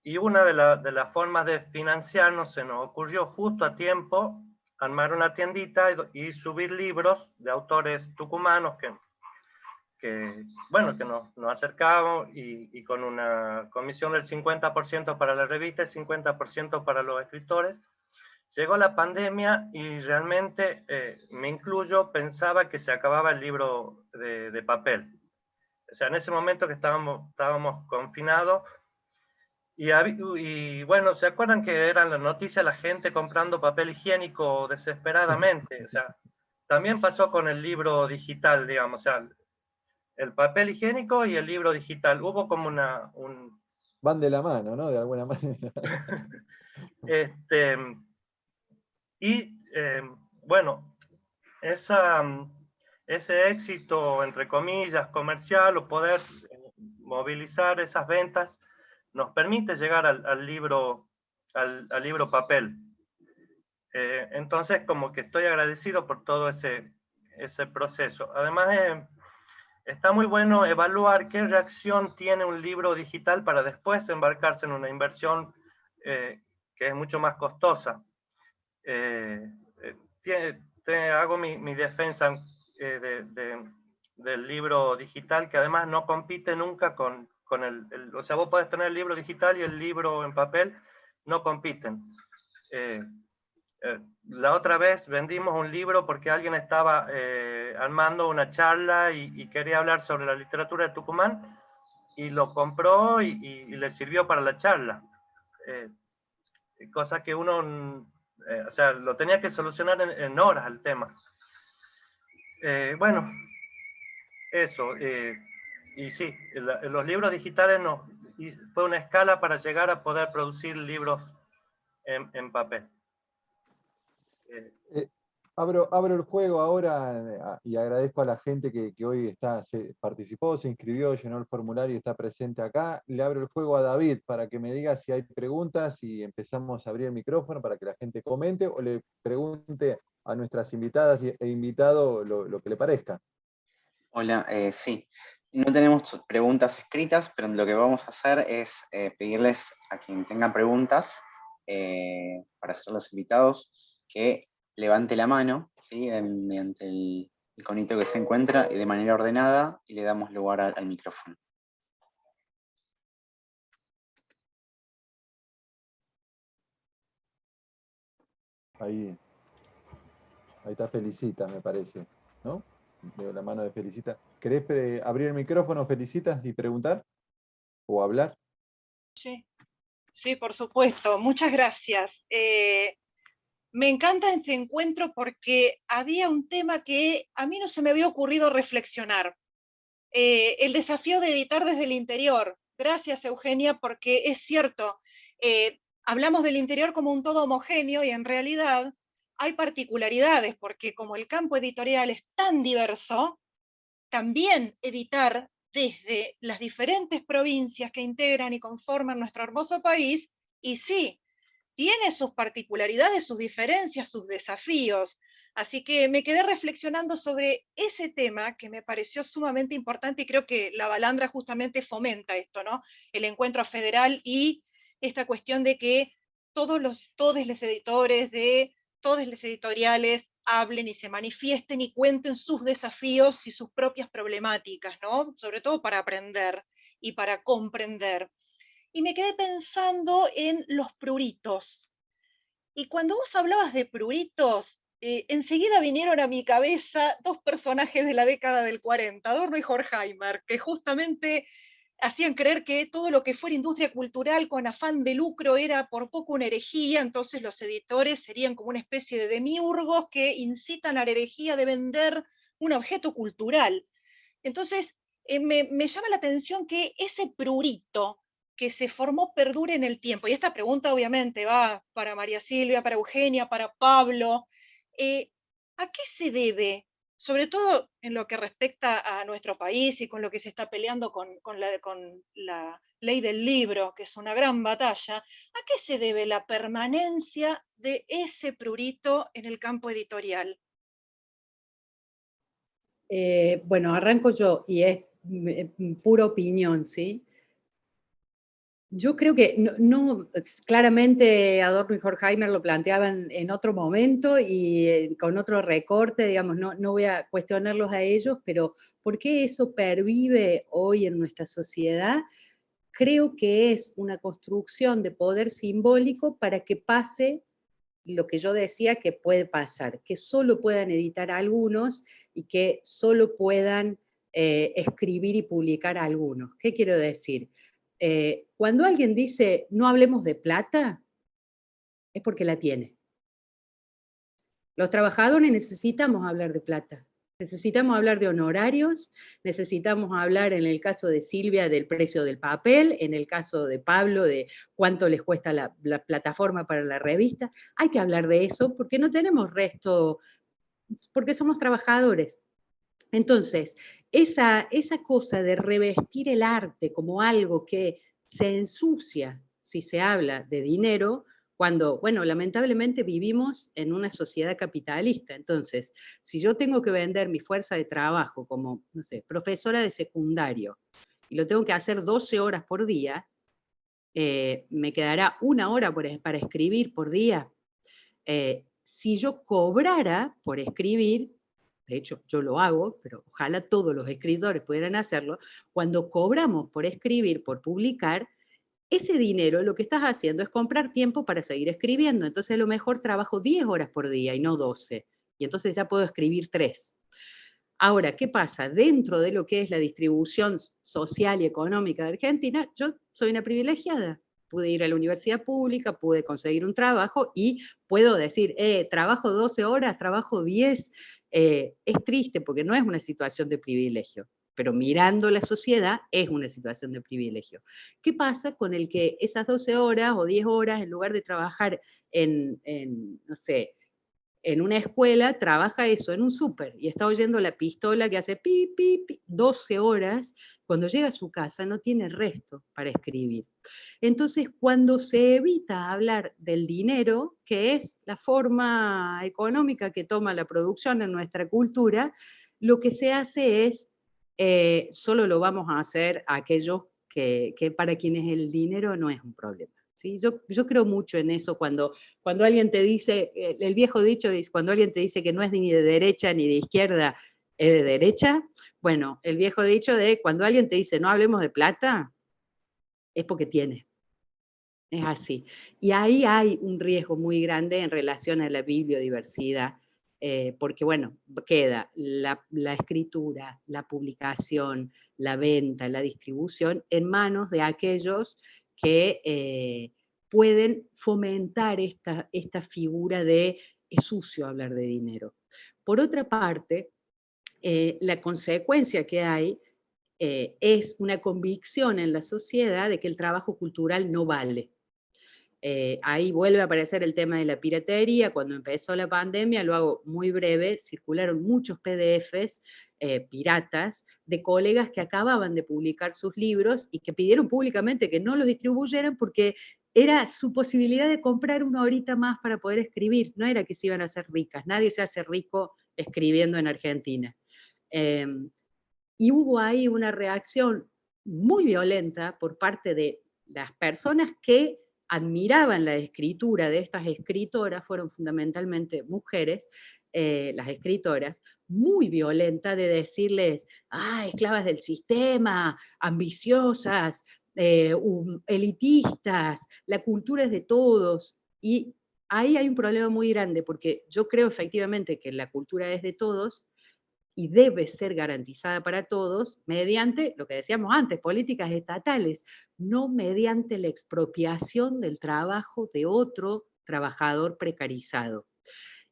Y una de las formas de financiarnos, se nos ocurrió justo a tiempo armar una tiendita y subir libros de autores tucumanos que nos acercamos, y con una comisión del 50% para la revista y 50% para los escritores. Llegó la pandemia y realmente, me incluyo, pensaba que se acababa el libro de papel. O sea, en ese momento que estábamos confinados, y bueno, ¿se acuerdan que eran las noticias la gente comprando papel higiénico desesperadamente? O sea, también pasó con el libro digital, digamos, o sea, el papel higiénico y el libro digital. Hubo como
Van de la mano, ¿no? De alguna manera.
Bueno, ese éxito, entre comillas, comercial, o poder movilizar esas ventas, nos permite llegar al libro papel. Entonces, como que estoy agradecido por todo ese proceso. Además, está muy bueno evaluar qué reacción tiene un libro digital para después embarcarse en una inversión que es mucho más costosa. Hago mi defensa del libro digital, que además no compite nunca con o sea, vos podés tener el libro digital y el libro en papel, no compiten. La otra vez vendimos un libro porque alguien estaba armando una charla y quería hablar sobre la literatura de Tucumán, y lo compró y le sirvió para la charla. Cosa que uno, o sea, lo tenía que solucionar en horas el tema. Bueno, eso. Y sí, los libros digitales fue una escala para llegar a poder producir libros en papel.
Abro el juego ahora y agradezco a la gente que hoy participó, se inscribió, llenó el formulario y está presente acá. Le abro el juego a David para que me diga si hay preguntas y empezamos a abrir el micrófono para que la gente comente o le pregunte a nuestras invitadas e invitado lo que le parezca.
Hola, sí. No tenemos preguntas escritas, pero lo que vamos a hacer es pedirles a quien tenga preguntas para ser los invitados que levante la mano, ¿sí? Mediante el iconito que se encuentra y de manera ordenada, y le damos lugar al micrófono.
Ahí está Felicita, me parece, ¿no? Veo la mano de Felicita. ¿Querés abrir el micrófono, Felicitas, y preguntar? ¿O hablar?
Sí, sí, por supuesto. Muchas gracias. Me encanta este encuentro porque había un tema que a mí no se me había ocurrido reflexionar. El desafío de editar desde el interior. Gracias, Eugenia, porque es cierto, hablamos del interior como un todo homogéneo y en realidad hay particularidades, porque como el campo editorial es tan diverso, también editar desde las diferentes provincias que integran y conforman nuestro hermoso país, y sí, tiene sus particularidades, sus diferencias, sus desafíos. Así que me quedé reflexionando sobre ese tema que me pareció sumamente importante y creo que la Balandra justamente fomenta esto, ¿no? El encuentro federal y esta cuestión de que todos los editores de todas las editoriales hablen y se manifiesten y cuenten sus desafíos y sus propias problemáticas, ¿no? Sobre todo para aprender y para comprender. Y me quedé pensando en los pruritos. Y cuando vos hablabas de pruritos, enseguida vinieron a mi cabeza dos personajes de la década del 40, Adorno y Horkheimer, que justamente hacían creer que todo lo que fuera industria cultural con afán de lucro era por poco una herejía, entonces los editores serían como una especie de demiurgos que incitan a la herejía de vender un objeto cultural. Entonces, me llama la atención que ese prurito que se formó perdure en el tiempo, y esta pregunta obviamente va para María Silvia, para Eugenia, para Pablo, ¿a qué se debe? Sobre todo en lo que respecta a nuestro país y con lo que se está peleando con la ley del libro, que es una gran batalla, ¿a qué se debe la permanencia de ese prurito en el campo editorial?
Bueno, arranco yo, y es pura opinión, ¿sí? Yo creo que claramente Adorno y Horkheimer lo planteaban en otro momento y con otro recorte, digamos, no voy a cuestionarlos a ellos, pero ¿por qué eso pervive hoy en nuestra sociedad? Creo que es una construcción de poder simbólico para que pase lo que yo decía que puede pasar, que solo puedan editar algunos y que solo puedan escribir y publicar algunos. ¿Qué quiero decir? Cuando alguien dice no hablemos de plata, es porque la tiene. Los trabajadores necesitamos hablar de plata, necesitamos hablar de honorarios, necesitamos hablar en el caso de Silvia del precio del papel, en el caso de Pablo de cuánto les cuesta la plataforma para la revista. Hay que hablar de eso porque no tenemos resto, porque somos trabajadores. Entonces, esa cosa de revestir el arte como algo que se ensucia si se habla de dinero, cuando, bueno, lamentablemente vivimos en una sociedad capitalista. Entonces, si yo tengo que vender mi fuerza de trabajo como, no sé, profesora de secundario, y lo tengo que hacer 12 horas por día, me quedará 1 hora para escribir por día. Si yo cobrara por escribir, de hecho yo lo hago, pero ojalá todos los escritores pudieran hacerlo, cuando cobramos por escribir, por publicar, ese dinero lo que estás haciendo es comprar tiempo para seguir escribiendo. Entonces a lo mejor trabajo 10 horas por día y no 12, y entonces ya puedo escribir 3. Ahora, ¿qué pasa? Dentro de lo que es la distribución social y económica de Argentina, yo soy una privilegiada. Pude ir a la universidad pública, pude conseguir un trabajo y puedo decir, trabajo 12 horas, trabajo 10. Es triste porque no es una situación de privilegio, pero mirando la sociedad es una situación de privilegio. ¿Qué pasa con el que esas 12 horas o 10 horas, en lugar de trabajar no sé, en una escuela, trabaja eso, en un súper, y está oyendo la pistola que hace pi, pi, pi, 12 horas, cuando llega a su casa no tiene resto para escribir? Entonces, cuando se evita hablar del dinero, que es la forma económica que toma la producción en nuestra cultura, lo que se hace es, solo lo vamos a hacer a aquellos que para quienes el dinero no es un problema. ¿Sí? Yo creo mucho en eso cuando alguien te dice, el viejo dicho dice, cuando alguien te dice que no es ni de derecha ni de izquierda, es de derecha. Bueno, el viejo dicho de cuando alguien te dice no hablemos de plata, es porque tiene. Es así. Y ahí hay un riesgo muy grande en relación a la bibliodiversidad, porque bueno, queda la escritura, la publicación, la venta, la distribución en manos de aquellos que pueden fomentar esta figura de es sucio hablar de dinero. Por otra parte, la consecuencia que hay es una convicción en la sociedad de que el trabajo cultural no vale. Ahí vuelve a aparecer el tema de la piratería. Cuando empezó la pandemia, lo hago muy breve, circularon muchos PDFs piratas de colegas que acababan de publicar sus libros y que pidieron públicamente que no los distribuyeran porque era su posibilidad de comprar una horita más para poder escribir. No era que se iban a hacer ricas, nadie se hace rico escribiendo en Argentina. Y hubo ahí una reacción muy violenta por parte de las personas que admiraban la escritura de estas escritoras, fueron fundamentalmente mujeres, las escritoras, muy violenta de decirles, esclavas del sistema, ambiciosas, elitistas, la cultura es de todos. Y ahí hay un problema muy grande, porque yo creo efectivamente que la cultura es de todos, y debe ser garantizada para todos mediante, lo que decíamos antes, políticas estatales, no mediante la expropiación del trabajo de otro trabajador precarizado.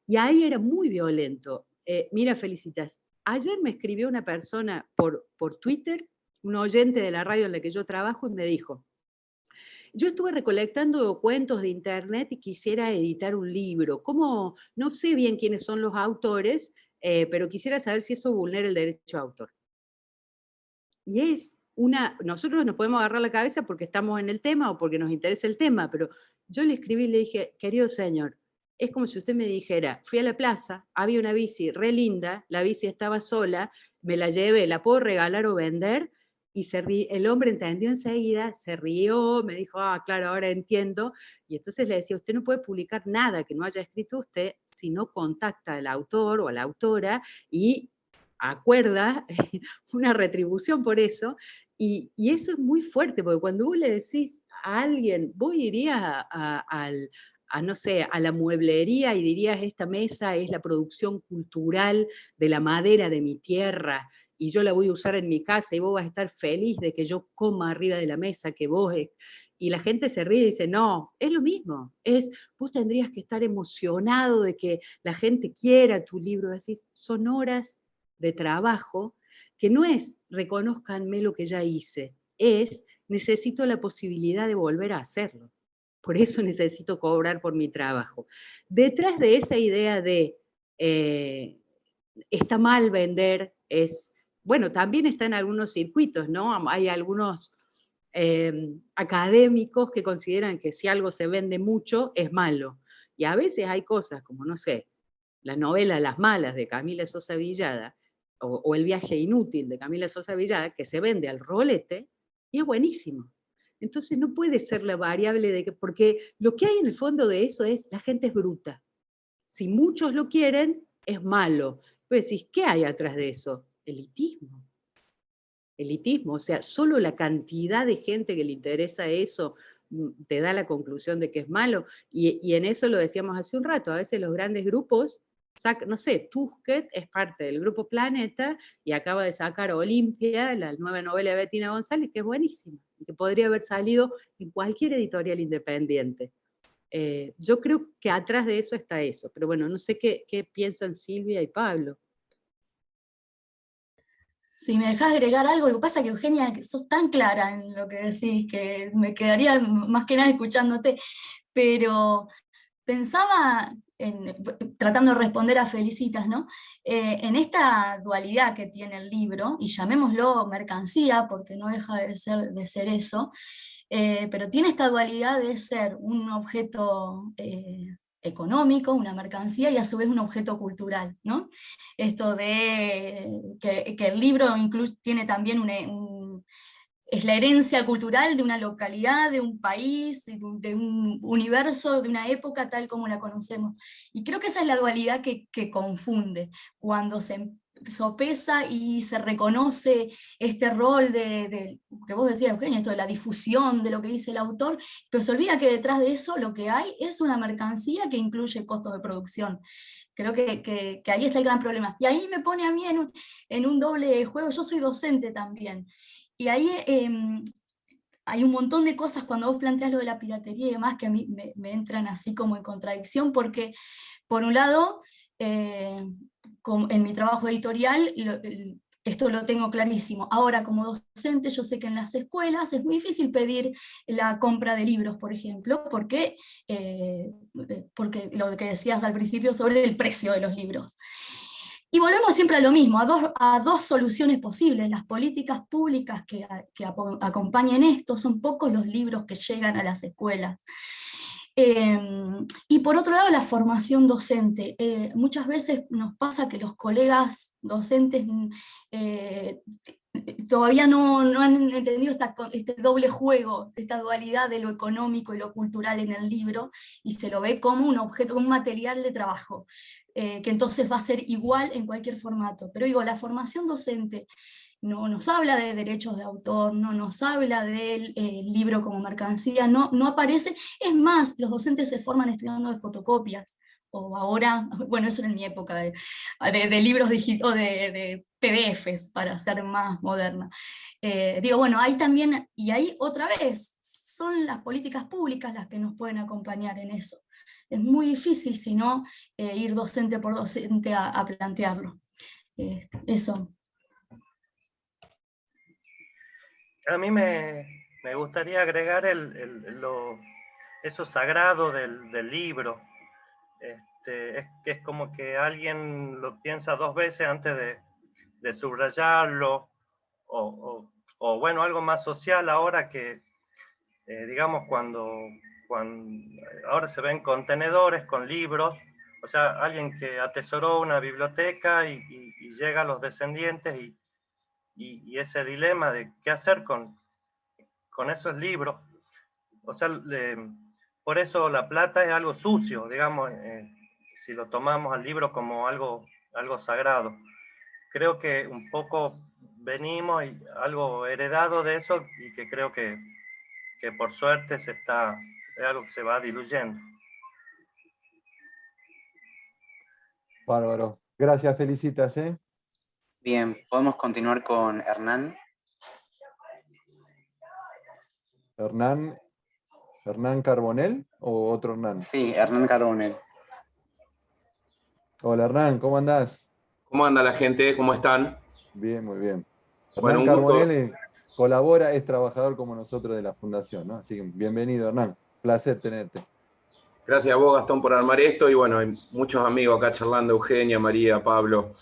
Y ahí era muy violento. Mira, Felicitas, ayer me escribió una persona por Twitter, un oyente de la radio en la que yo trabajo, y me dijo, yo estuve recolectando cuentos de internet y quisiera editar un libro. ¿Cómo? No sé bien quiénes son los autores, pero quisiera saber si eso vulnera el derecho a autor. Y nosotros nos podemos agarrar la cabeza porque estamos en el tema o porque nos interesa el tema, pero yo le escribí y le dije, querido señor, es como si usted me dijera, fui a la plaza, había una bici re linda, la bici estaba sola, me la llevé, ¿la puedo regalar o vender? Y el hombre entendió enseguida, se rió, me dijo, claro, ahora entiendo. Y entonces le decía, usted no puede publicar nada que no haya escrito usted si no contacta al autor o a la autora y acuerda una retribución por eso. Y eso es muy fuerte, porque cuando vos le decís a alguien, vos irías no sé, a la mueblería y dirías, esta mesa es la producción cultural de la madera de mi tierra, y yo la voy a usar en mi casa, y vos vas a estar feliz de que yo coma arriba de la mesa, que vos... Y la gente se ríe y dice, no, es lo mismo, vos tendrías que estar emocionado de que la gente quiera tu libro, decís, son horas de trabajo, que no es reconózcanme lo que ya hice, es necesito la posibilidad de volver a hacerlo. Por eso necesito cobrar por mi trabajo. Detrás de esa idea de está mal vender, bueno, también está en algunos circuitos, ¿no? Hay algunos académicos que consideran que si algo se vende mucho es malo. Y a veces hay cosas como, no sé, la novela Las Malas de Camila Sosa Villada, o El viaje inútil de Camila Sosa Villada, que se vende al rolete y es buenísimo. Entonces no puede ser la variable de que, porque lo que hay en el fondo de eso es, la gente es bruta. Si muchos lo quieren, es malo. Pues decís, ¿qué hay atrás de eso? Elitismo. Elitismo, o sea, solo la cantidad de gente que le interesa eso te da la conclusión de que es malo. Y en eso lo decíamos hace un rato, a veces los grandes grupos no sé, Tusquets es parte del Grupo Planeta y acaba de sacar Olimpia, la nueva novela de Bettina González, que es buenísima, y que podría haber salido en cualquier editorial independiente. Yo creo que atrás de eso está eso, pero bueno, no sé qué piensan Silvia y Pablo.
Si me dejás agregar algo, lo que pasa es que Eugenia, sos tan clara en lo que decís, que me quedaría más que nada escuchándote, pero pensaba, tratando de responder a Felicitas, ¿no? En esta dualidad que tiene el libro, y llamémoslo mercancía, porque no deja de ser eso, pero tiene esta dualidad de ser un objeto económico, una mercancía, y a su vez un objeto cultural, ¿no? Esto de que el libro tiene también es la herencia cultural de una localidad, de un país, de un universo, de una época tal como la conocemos. Y creo que esa es la dualidad que confunde, cuando se sopesa y se reconoce este rol que vos decías, Eugenia, esto de la difusión de lo que dice el autor, pero se olvida que detrás de eso lo que hay es una mercancía que incluye costos de producción. Creo que ahí está el gran problema. Y ahí me pone a mí en un doble juego. Yo soy docente también. Y ahí hay un montón de cosas cuando vos planteás lo de la piratería y demás que a mí me entran así como en contradicción, porque por un lado, en mi trabajo editorial, esto lo tengo clarísimo. Ahora, como docente, yo sé que en las escuelas es muy difícil pedir la compra de libros, por ejemplo, porque lo que decías al principio sobre el precio de los libros. Y volvemos siempre a lo mismo, a dos soluciones posibles. Las políticas públicas que acompañen esto, son pocos los libros que llegan a las escuelas. Y por otro lado, la formación docente. Muchas veces nos pasa que los colegas docentes todavía no han entendido este doble juego, esta dualidad de lo económico y lo cultural en el libro, y se lo ve como un objeto, un material de trabajo, que entonces va a ser igual en cualquier formato. Pero digo, la formación docente no nos habla de derechos de autor, no nos habla del libro como mercancía, no aparece. Es más, los docentes se forman estudiando de fotocopias, o ahora, bueno, eso era en mi época, de libros digitales, o de PDFs, para ser más moderna. Digo, bueno, hay también, y ahí otra vez, son las políticas públicas las que nos pueden acompañar en eso. Es muy difícil, si no, ir docente por docente a plantearlo. Eso.
A mí me gustaría agregar eso sagrado del libro. Es como que alguien lo piensa dos veces antes de subrayarlo, o bueno, algo más social ahora que, digamos, cuando ahora se ven contenedores con libros, o sea, alguien que atesoró una biblioteca y llega a los descendientes y ese dilema de qué hacer con esos libros. O sea, por eso la plata es algo sucio, digamos, si lo tomamos al libro como algo sagrado. Creo que un poco venimos y algo heredado de eso, y que creo que por suerte es algo que se va diluyendo.
Bárbaro. Gracias, Felicitas, ¿eh?
Bien, podemos continuar con Hernán.
¿Hernán Carbonell o otro Hernán?
Sí, Hernán Carbonell.
Hola, Hernán, ¿cómo andás?
¿Cómo anda la gente? ¿Cómo están?
Bien, muy bien.
Bueno,
Hernán
un gusto.
Carbonell colabora, es trabajador como nosotros de la Fundación, ¿no? Así que bienvenido, Hernán. Placer tenerte.
Gracias a vos, Gastón, por armar esto. Y bueno, hay muchos amigos acá charlando, Eugenia, María, Pablo.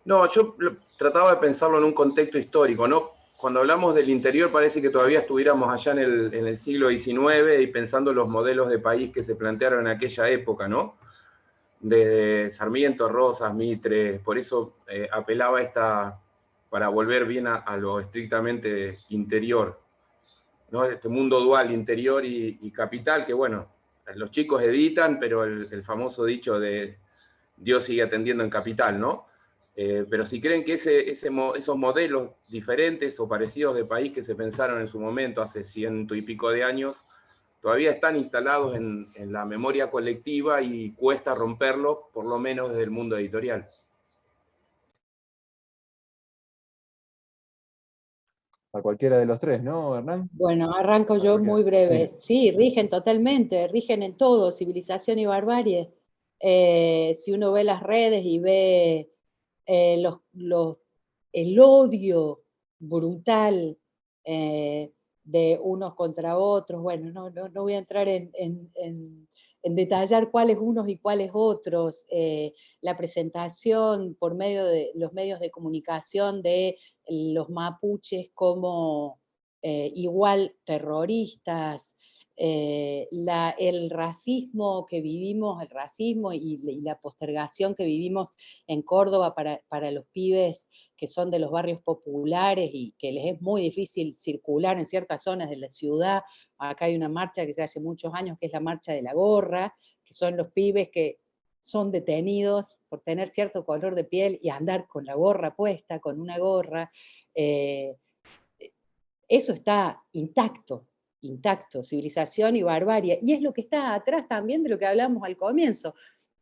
No, yo trataba de pensarlo en un contexto histórico, ¿no? Cuando hablamos del interior parece que todavía estuviéramos allá en el siglo XIX y pensando los modelos de país que se plantearon en aquella época, ¿no? De Sarmiento, Rosas, Mitre, por eso apelaba para volver bien a lo estrictamente interior, ¿no? Este mundo dual, interior y capital, que bueno, los chicos editan, pero el famoso dicho de Dios sigue atendiendo en capital, ¿no? Pero si creen que esos modelos diferentes o parecidos de país que se pensaron en su momento, hace 100 y pico de años, todavía están instalados en la memoria colectiva y cuesta romperlo, por lo menos desde el mundo editorial.
A cualquiera de los tres, ¿no, Hernán?
Bueno, arranco yo muy breve. Sí, rigen totalmente, rigen en todo, civilización y barbarie. Si uno ve las redes y ve el odio brutal de unos contra otros, bueno, no voy a entrar en detallar cuáles unos y cuáles otros, la presentación por medio de los medios de comunicación de los mapuches como igual terroristas, el racismo que vivimos, el racismo y la postergación que vivimos en Córdoba para los pibes que son de los barrios populares y que les es muy difícil circular en ciertas zonas de la ciudad. Acá hay una marcha que se hace muchos años, que es la marcha de la gorra, que son los pibes que son detenidos por tener cierto color de piel y andar con la gorra puesta, con una gorra. Eso está intacto, civilización y barbarie. Y es lo que está atrás también de lo que hablamos al comienzo.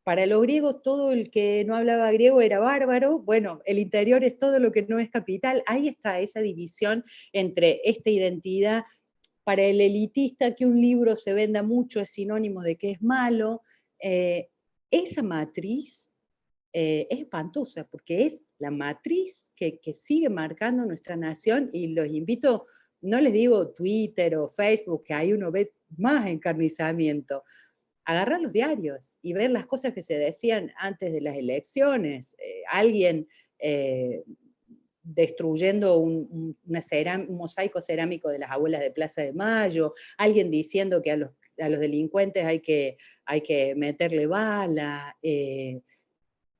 Para los griegos, todo el que no hablaba griego era bárbaro. Bueno, el interior es todo lo que no es capital. Ahí está esa división entre esta identidad. Para el elitista, que un libro se venda mucho es sinónimo de que es malo. Esa matriz es espantosa, porque es la matriz que sigue marcando nuestra nación, y los invito, no les digo Twitter o Facebook, que ahí uno ve más encarnizamiento, agarrar los diarios y ver las cosas que se decían antes de las elecciones, alguien destruyendo un mosaico cerámico de las abuelas de Plaza de Mayo, alguien diciendo que a los delincuentes hay que meterle bala, es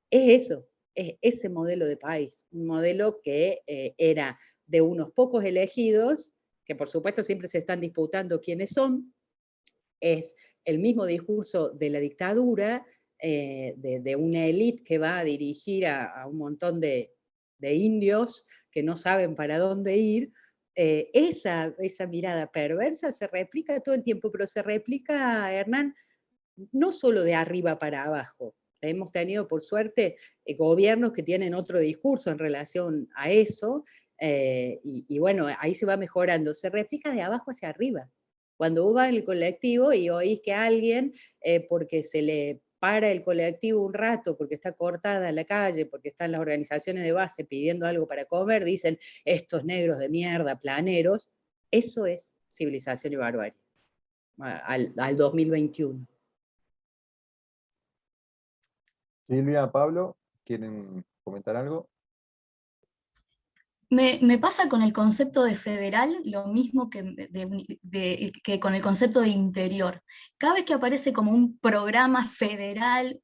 eso, es ese modelo de país, un modelo que era de unos pocos elegidos, que por supuesto siempre se están disputando quiénes son, es el mismo discurso de la dictadura, de una élite que va a dirigir a un montón de indios que no saben para dónde ir. Esa mirada perversa se replica todo el tiempo, pero se replica, Hernán, no solo de arriba para abajo. Hemos tenido, por suerte, gobiernos que tienen otro discurso en relación a eso, y bueno, ahí se va mejorando. Se replica de abajo hacia arriba. Cuando vos vas en el colectivo y oís que alguien, porque se le para el colectivo un rato, porque está cortada la calle, porque están las organizaciones de base pidiendo algo para comer, dicen, estos negros de mierda, planeros. Eso es civilización y barbarie, al 2021.
Silvia, Pablo, ¿quieren comentar algo?
Me pasa con el concepto de federal lo mismo que con el concepto de interior. Cada vez que aparece como un programa federal,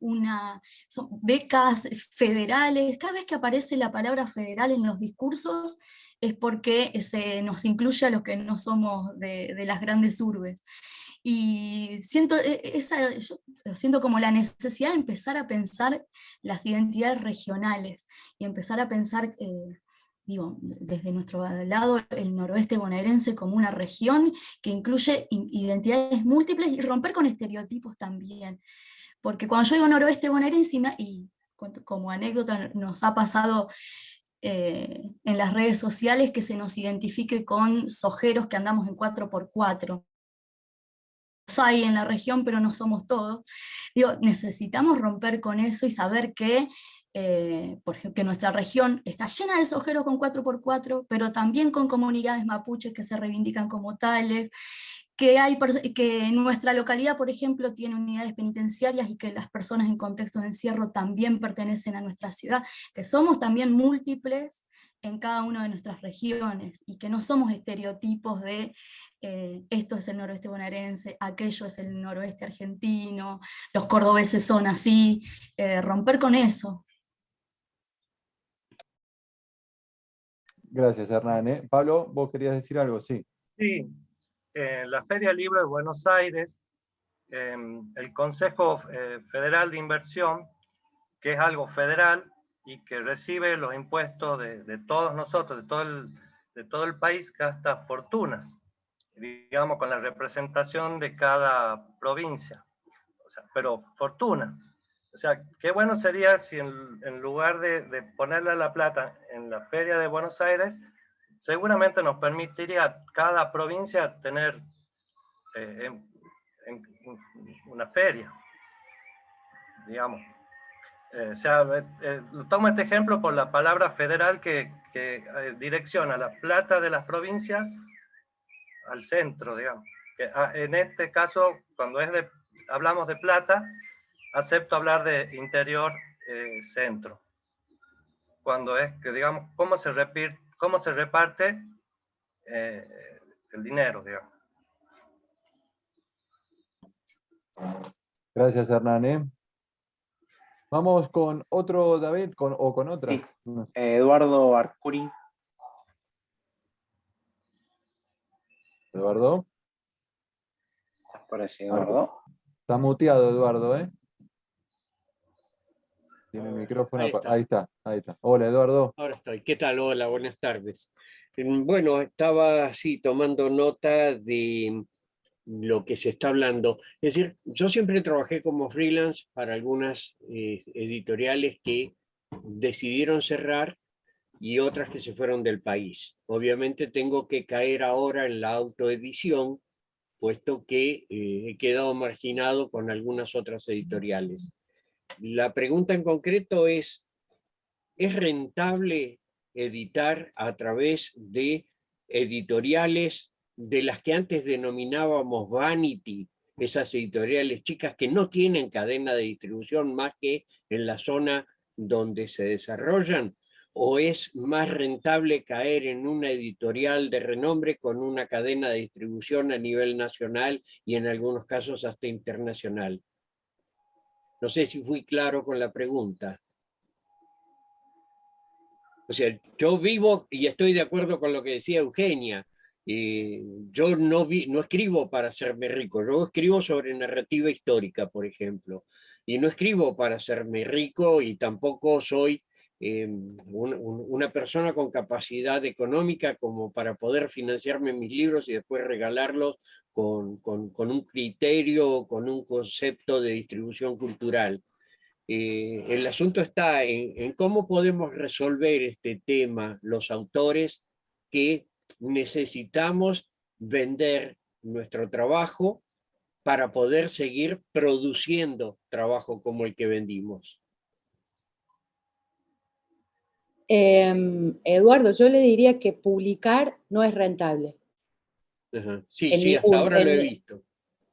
son becas federales, cada vez que aparece la palabra federal en los discursos es porque se nos incluye a los que no somos de las grandes urbes. Y yo siento como la necesidad de empezar a pensar las identidades regionales y empezar a pensar... digo, desde nuestro lado, el noroeste bonaerense como una región que incluye identidades múltiples y romper con estereotipos también. Porque cuando yo digo noroeste bonaerense, y como anécdota nos ha pasado en las redes sociales que se nos identifique con sojeros que andamos en 4x4. Hay en la región, pero no somos todos. Digo, necesitamos romper con eso y saber que por ejemplo, que nuestra región está llena de sojeros con 4x4, pero también con comunidades mapuches que se reivindican como tales, que nuestra localidad, por ejemplo, tiene unidades penitenciarias y que las personas en contextos de encierro también pertenecen a nuestra ciudad, que somos también múltiples en cada una de nuestras regiones y que no somos estereotipos de esto es el noroeste bonaerense, aquello es el noroeste argentino, los cordobeses son así, romper con eso.
Gracias, Hernán. Pablo, ¿vos querías decir algo? Sí.
Sí, la Feria del Libro de Buenos Aires, el Consejo Federal de Inversión, que es algo federal y que recibe los impuestos de todos nosotros, de todo el país, gasta fortunas digamos, con la representación de cada provincia. O sea, pero fortuna. O sea, qué bueno sería si en lugar de ponerle a La Plata en la Feria de Buenos Aires, seguramente nos permitiría cada provincia tener una feria, digamos. O sea, tomo este ejemplo por la palabra federal que direcciona La Plata de las provincias al centro, digamos. Que, en este caso, cuando hablamos de Plata, acepto hablar de interior centro. Cuando es que, digamos, cómo se reparte el dinero, digamos.
Gracias, Hernán. Vamos con otro, David, o con otra.
Sí. Eduardo Arcuri.
Eduardo.
¿Estás por allí, Eduardo?
Está muteado, Eduardo, ¿eh? Tiene el micrófono. Ahí está, ahí está. Hola, Eduardo.
Ahora estoy. ¿Qué tal? Hola, buenas tardes. Bueno, estaba así tomando nota de lo que se está hablando. Es decir, yo siempre trabajé como freelance para algunas editoriales que decidieron cerrar y otras que se fueron del país. Obviamente tengo que caer ahora en la autoedición, puesto que he quedado marginado con algunas otras editoriales. La pregunta en concreto ¿es rentable editar a través de editoriales de las que antes denominábamos vanity, esas editoriales chicas que no tienen cadena de distribución más que en la zona donde se desarrollan? ¿O es más rentable caer en una editorial de renombre con una cadena de distribución a nivel nacional y en algunos casos hasta internacional? No sé si fui claro con la pregunta. O sea, yo vivo y estoy de acuerdo con lo que decía Eugenia. Yo no escribo para hacerme rico, yo escribo sobre narrativa histórica, por ejemplo. Y no escribo para hacerme rico y tampoco soy una persona con capacidad económica como para poder financiarme mis libros y después regalarlos con un criterio, con un concepto de distribución cultural. El asunto está en cómo podemos resolver este tema los autores que necesitamos vender nuestro trabajo para poder seguir produciendo trabajo como el que vendimos.
Eduardo, yo le diría que publicar no es rentable.
Sí, hasta ahora lo he visto.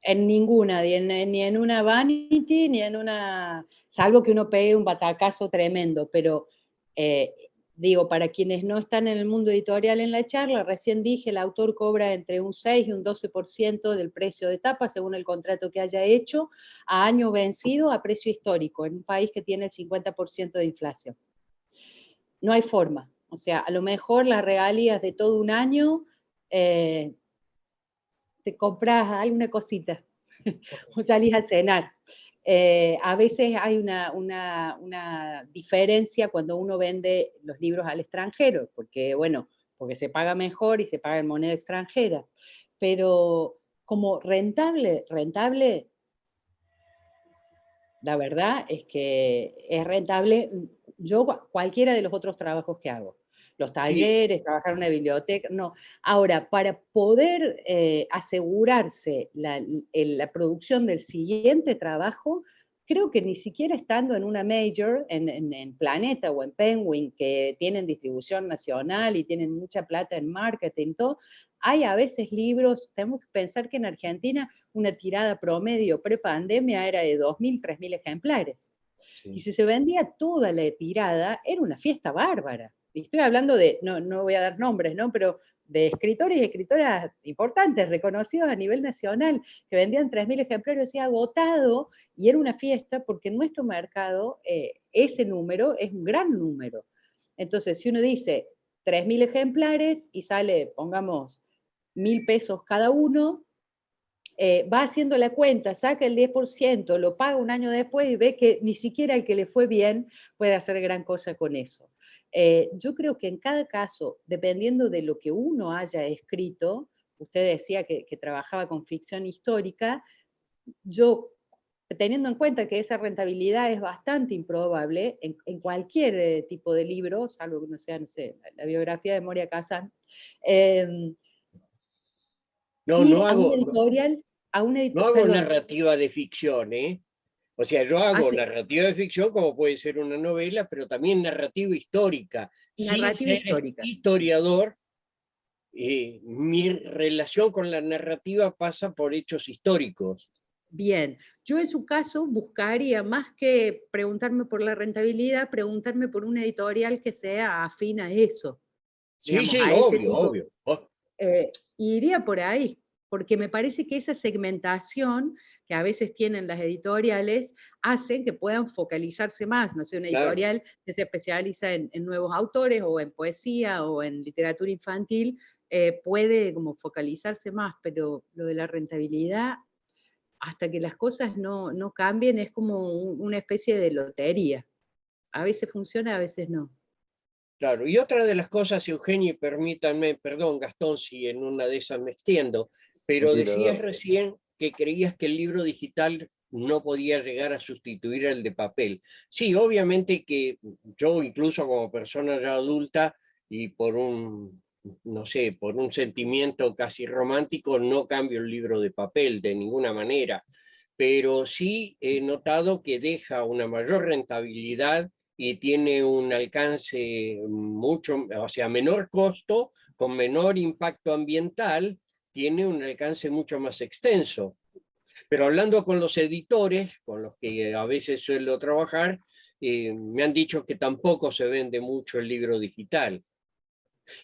En ninguna, ni en una vanity, ni en una, salvo que uno pegue un batacazo tremendo, pero digo, para quienes no están en el mundo editorial en la charla, recién dije, el autor cobra entre un 6 y un 12% del precio de tapa, según el contrato que haya hecho, a año vencido a precio histórico, en un país que tiene el 50% de inflación. No hay forma, o sea, a lo mejor las regalías de todo un año, te compras alguna cosita o salís a cenar. A veces hay una diferencia cuando uno vende los libros al extranjero, porque, bueno, porque se paga mejor y se paga en moneda extranjera. Pero como rentable, la verdad es que es rentable cualquiera de los otros trabajos que hago. Los talleres, trabajar en una biblioteca, no. Ahora, para poder asegurarse la producción del siguiente trabajo, creo que ni siquiera estando en una major, en Planeta o en Penguin, que tienen distribución nacional y tienen mucha plata en marketing, todo, hay a veces libros, tenemos que pensar que en Argentina una tirada promedio pre-pandemia era de 2.000, 3.000 ejemplares. Sí. Y si se vendía toda la tirada, era una fiesta bárbara. Y estoy hablando de, no voy a dar nombres, ¿no? Pero de escritores y escritoras importantes, reconocidos a nivel nacional, que vendían 3.000 ejemplares y agotado, y era una fiesta porque en nuestro mercado ese número es un gran número. Entonces, si uno dice 3.000 ejemplares y sale, pongamos, 1.000 pesos cada uno, va haciendo la cuenta, saca el 10%, lo paga un año después y ve que ni siquiera el que le fue bien puede hacer gran cosa con eso. Yo creo que en cada caso, dependiendo de lo que uno haya escrito, usted decía que trabajaba con ficción histórica, yo, teniendo en cuenta que esa rentabilidad es bastante improbable en cualquier tipo de libro, salvo que no sea, no sé, la biografía de Moria Kazan,
No,
ir
no
a una
hago,
editorial,
no hago
perdón,
narrativa de ficción, ¿eh? O sea, yo hago
hace
narrativa de ficción, como puede ser una novela, pero también narrativa histórica. Sin
narrativa
ser
histórica.
historiador, mi relación con la narrativa pasa por hechos históricos.
Bien, yo en su caso buscaría, más que preguntarme por la rentabilidad, preguntarme por una editorial que sea afín a eso,
Sí,
digamos,
sí,
a ese
obvio,
tipo.
obvio. Oh,
Iría por ahí, porque me parece que esa segmentación que a veces tienen las editoriales hacen que puedan focalizarse más. No sé, una
claro.
editorial que se especializa en nuevos autores o en poesía o en literatura infantil, puede como focalizarse más, pero lo de la rentabilidad, hasta que las cosas no cambien, es como una especie de lotería. A veces funciona, a veces no.
Claro, y otra de las cosas, Eugenia, permítanme, perdón, Gastón, si en una de esas me extiendo, pero
Tranquilo,
decías
Eduardo.
recién que creías que el libro digital no podía llegar a sustituir al de papel. Sí, obviamente que yo, incluso como persona ya adulta y por un, no sé, por un sentimiento casi romántico, no cambio el libro de papel de ninguna manera, pero sí he notado que deja una mayor rentabilidad y tiene un alcance mucho, o sea, menor costo, con menor impacto ambiental, tiene un alcance mucho más extenso. Pero hablando con los editores, con los que a veces suelo trabajar, me han dicho que tampoco se vende mucho el libro digital.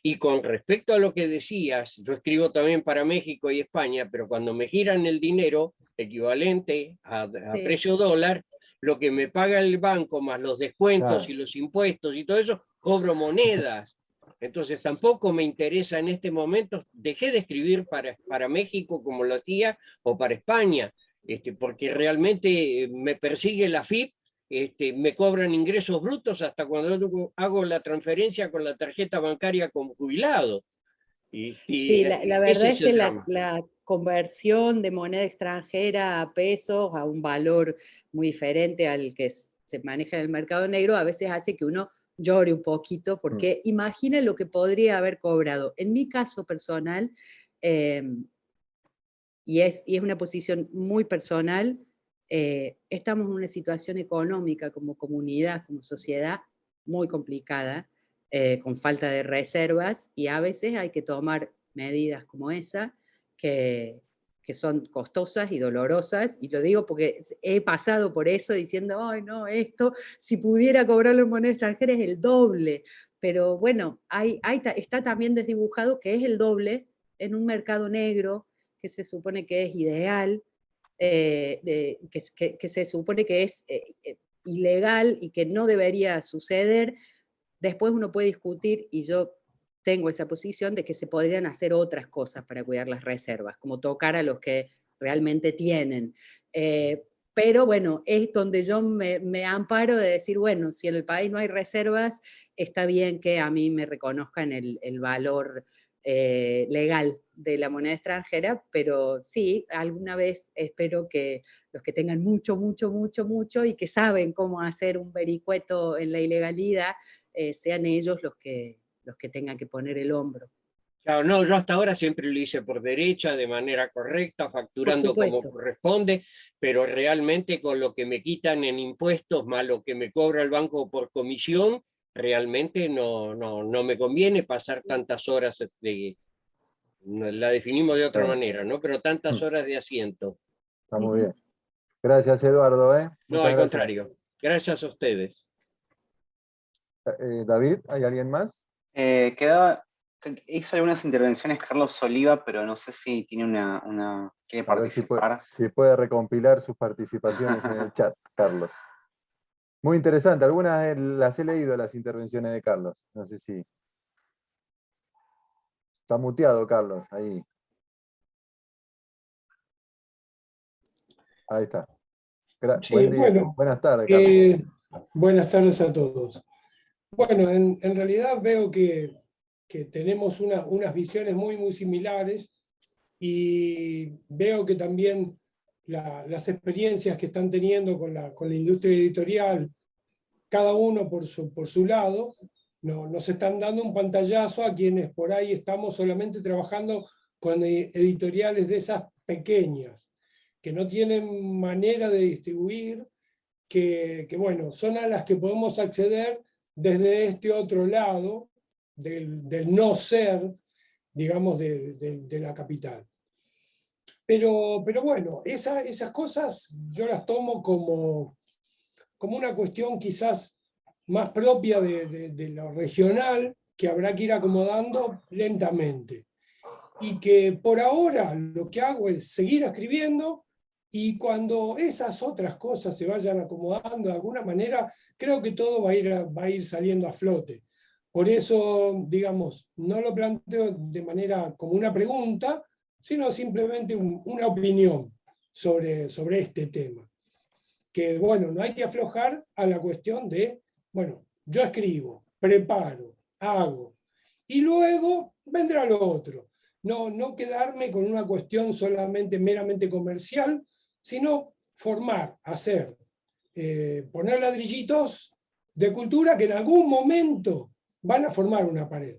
Y con respecto a lo que decías, yo escribo también para México y España, pero cuando me giran el dinero equivalente a
Sí.
precio dólar, lo que me paga el banco más los descuentos
Claro.
y los impuestos y todo eso, cobro monedas. Entonces tampoco me interesa en este momento, dejé de escribir para México como lo hacía, o para España, porque realmente me persigue la FIP, me cobran ingresos brutos hasta cuando yo hago la transferencia con la tarjeta bancaria como jubilado.
Sí, la
Ese
verdad
es
es que
el drama.
la conversión de moneda extranjera a pesos, a un valor muy diferente al que se maneja en el mercado negro, a veces hace que uno llore un poquito, porque imagina lo que podría haber cobrado. En mi caso personal, y es una posición muy personal, estamos en una situación económica como comunidad, como sociedad, muy complicada, con falta de reservas, y a veces hay que tomar medidas como esa, que son costosas y dolorosas, y lo digo porque he pasado por eso diciendo, ay no, esto, si pudiera cobrarlo en moneda extranjera es el doble, pero bueno, está también desdibujado que es el doble en un mercado negro, que se supone que es ideal, que se supone que es ilegal y que no debería suceder. Después uno puede discutir, y yo tengo esa posición, de que se podrían hacer otras cosas para cuidar las reservas, como tocar a los que realmente tienen. Pero bueno, es donde yo me amparo de decir, bueno, si en el país no hay reservas, está bien que a mí me reconozcan el valor legal de la moneda extranjera, pero sí, alguna vez espero que los que tengan mucho, mucho, mucho, mucho y que saben cómo hacer un vericueto en la ilegalidad, sean ellos los que tengan que poner el hombro.
Claro, no, yo hasta ahora siempre lo hice por derecha, de manera correcta,
Por
facturando como
supuesto.
corresponde, pero realmente con lo que me quitan en impuestos más lo que me cobra el banco por comisión, realmente no me conviene pasar tantas horas la definimos de otra
Claro.
manera, ¿no? Pero tantas horas de asiento.
Está muy bien. Gracias, Eduardo.
No,
Muchas
al
gracias.
contrario. Gracias a ustedes.
David, ¿hay alguien más?
Hizo algunas intervenciones Carlos Oliva, pero no sé si tiene quiere
A ver si
participar.
puede recompilar sus participaciones en el chat, Carlos. Muy interesante. Algunas las he leído, las intervenciones de Carlos. No sé si... Está muteado, Carlos, ahí. Ahí está.
Sí,
Buen día.
bueno,
Buenas tardes, Carlos.
buenas tardes a todos. Bueno, en realidad veo que tenemos unas visiones muy, muy similares y veo que también las experiencias que están teniendo con la industria editorial, cada uno por su lado, nos están dando un pantallazo a quienes por ahí estamos solamente trabajando con editoriales de esas pequeñas, que no tienen manera de distribuir, que bueno, son a las que podemos acceder desde este otro lado, del no ser, digamos, de la capital. Pero bueno, esas cosas yo las tomo como una cuestión quizás más propia de lo regional, que habrá que ir acomodando lentamente. Y que por ahora lo que hago es seguir escribiendo, y cuando esas otras cosas se vayan acomodando de alguna manera, creo que todo va a ir saliendo a flote. Por eso, digamos, no lo planteo de manera como una pregunta, sino simplemente una opinión sobre este tema. Que, bueno, no hay que aflojar a la cuestión de, bueno, yo escribo, preparo, hago, y luego vendrá lo otro. No quedarme con una cuestión solamente meramente comercial, sino formar, hacer, poner ladrillitos de cultura que en algún momento van a formar una pared.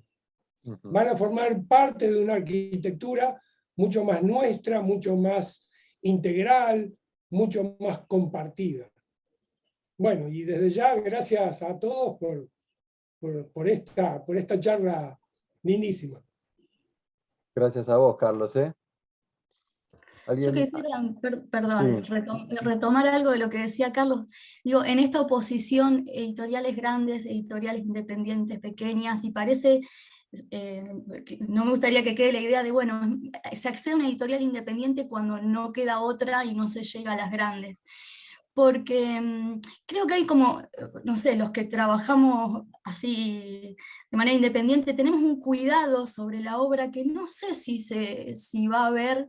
Van a formar parte de una arquitectura mucho más nuestra, mucho más integral, mucho más compartida. Bueno, y desde ya, gracias a todos por esta charla lindísima.
Gracias a vos, Carlos.
Yo quisiera, perdón,
Sí.
retomar algo de lo que decía Carlos. Digo, en esta oposición, editoriales grandes, editoriales independientes, pequeñas, y parece, no me gustaría que quede la idea de, bueno, se accede a una editorial independiente cuando no queda otra y no se llega a las grandes. Porque creo que hay como, no sé, los que trabajamos así de manera independiente, tenemos un cuidado sobre la obra que no sé si va a haber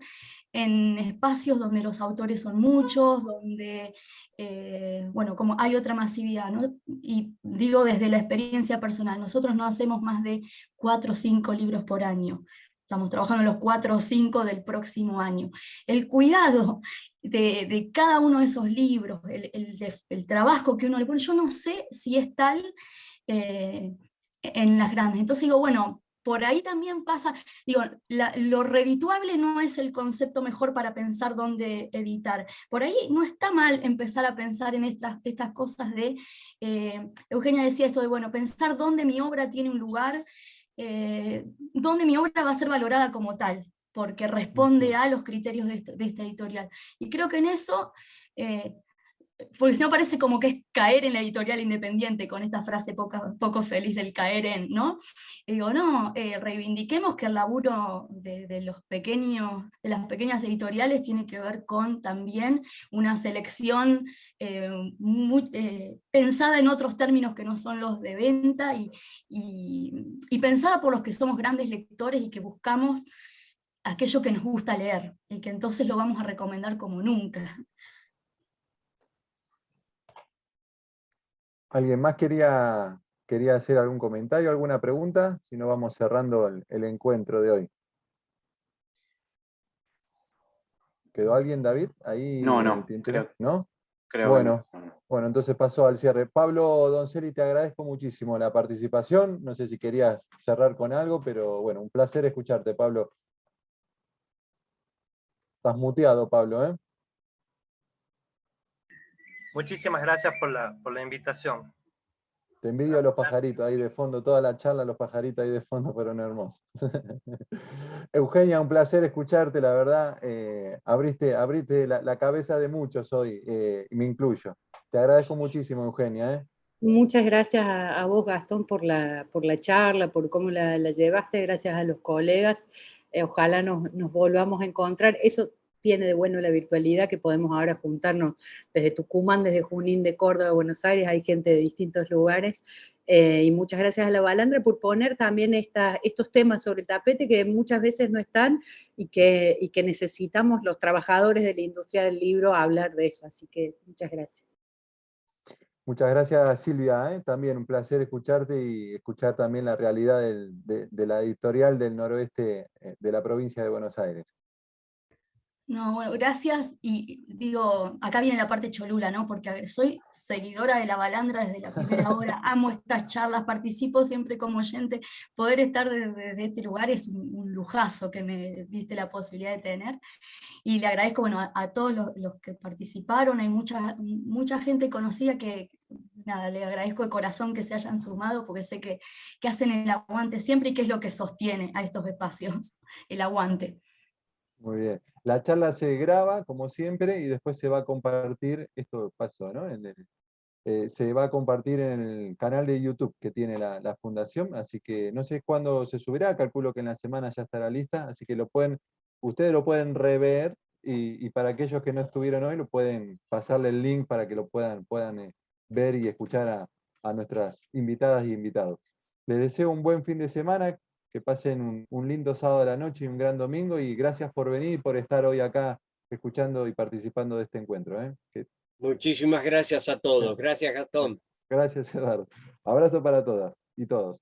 en espacios donde los autores son muchos, donde, bueno, como hay otra masividad, ¿no? Y digo desde la experiencia personal, nosotros no hacemos más de 4 o 5 libros por año. Estamos trabajando en los 4 o 5 del próximo año. El cuidado de cada uno de esos libros, el trabajo que uno le pone, yo no sé si es tal en las grandes. Entonces digo, bueno, por ahí también pasa, digo, lo redituable no es el concepto mejor para pensar dónde editar. Por ahí no está mal empezar a pensar en estas cosas de, Eugenia decía esto de, bueno, pensar dónde mi obra tiene un lugar, dónde mi obra va a ser valorada como tal, porque responde a los criterios de esta editorial. Y creo que en eso, porque si no parece como que es caer en la editorial independiente, con esta frase poco feliz del caer en, ¿no? Y digo, no, reivindiquemos que el laburo de las pequeñas editoriales tiene que ver con también una selección pensada en otros términos que no son los de venta, y pensada por los que somos grandes lectores y que buscamos aquello que nos gusta leer, y que entonces lo vamos a recomendar como nunca.
¿Alguien más quería hacer algún comentario, alguna pregunta? Si no, vamos cerrando el encuentro de hoy. ¿Quedó alguien, David? Ahí
No,
creo, ¿no?
Creo
bueno,
que no.
Bueno, entonces paso al cierre. Pablo Donzelli, te agradezco muchísimo la participación. No sé si querías cerrar con algo, pero bueno, un placer escucharte, Pablo. Estás muteado, Pablo, ¿eh?
Muchísimas gracias por la invitación.
Te envidio a los pajaritos ahí de fondo, toda la charla, los pajaritos ahí de fondo fueron hermosos. Eugenia, un placer escucharte, la verdad. Abriste la cabeza de muchos hoy, y me incluyo. Te agradezco muchísimo, Eugenia.
Muchas gracias a vos, Gastón, por la charla, por cómo la llevaste, gracias a los colegas. Ojalá nos volvamos a encontrar. Eso tiene de bueno la virtualidad, que podemos ahora juntarnos desde Tucumán, desde Junín, de Córdoba, Buenos Aires, hay gente de distintos lugares. Y muchas gracias a La Balandra por poner también estos temas sobre el tapete que muchas veces no están, y que necesitamos los trabajadores de la industria del libro hablar de eso. Así que muchas gracias.
Muchas gracias, Silvia. También un placer escucharte y escuchar también la realidad de la editorial del noroeste de la provincia de Buenos Aires.
No, bueno, gracias. Y digo, acá viene la parte cholula, ¿no? Porque a ver, soy seguidora de La Balandra desde la primera hora, amo estas charlas, participo siempre como oyente. Poder estar desde este lugar es un lujazo que me diste la posibilidad de tener. Y le agradezco, bueno, a todos los que participaron. Hay mucha gente conocida que, nada, le agradezco de corazón que se hayan sumado, porque sé que hacen el aguante siempre y que es lo que sostiene a estos espacios, el aguante.
Muy bien. La charla se graba, como siempre, y después se va a compartir, esto pasó, ¿no? Se va a compartir en el canal de YouTube que tiene la fundación, así que no sé cuándo se subirá, calculo que en la semana ya estará lista, así que ustedes lo pueden rever, y para aquellos que no estuvieron hoy, lo pueden pasarle el link para que lo puedan ver y escuchar a nuestras invitadas y invitados. Les deseo un buen fin de semana, que pasen un lindo sábado a la noche y un gran domingo, y gracias por venir y por estar hoy acá escuchando y participando de este encuentro.
Muchísimas gracias a todos. Gracias, Gastón.
Gracias, Eduardo. Abrazo para todas y todos.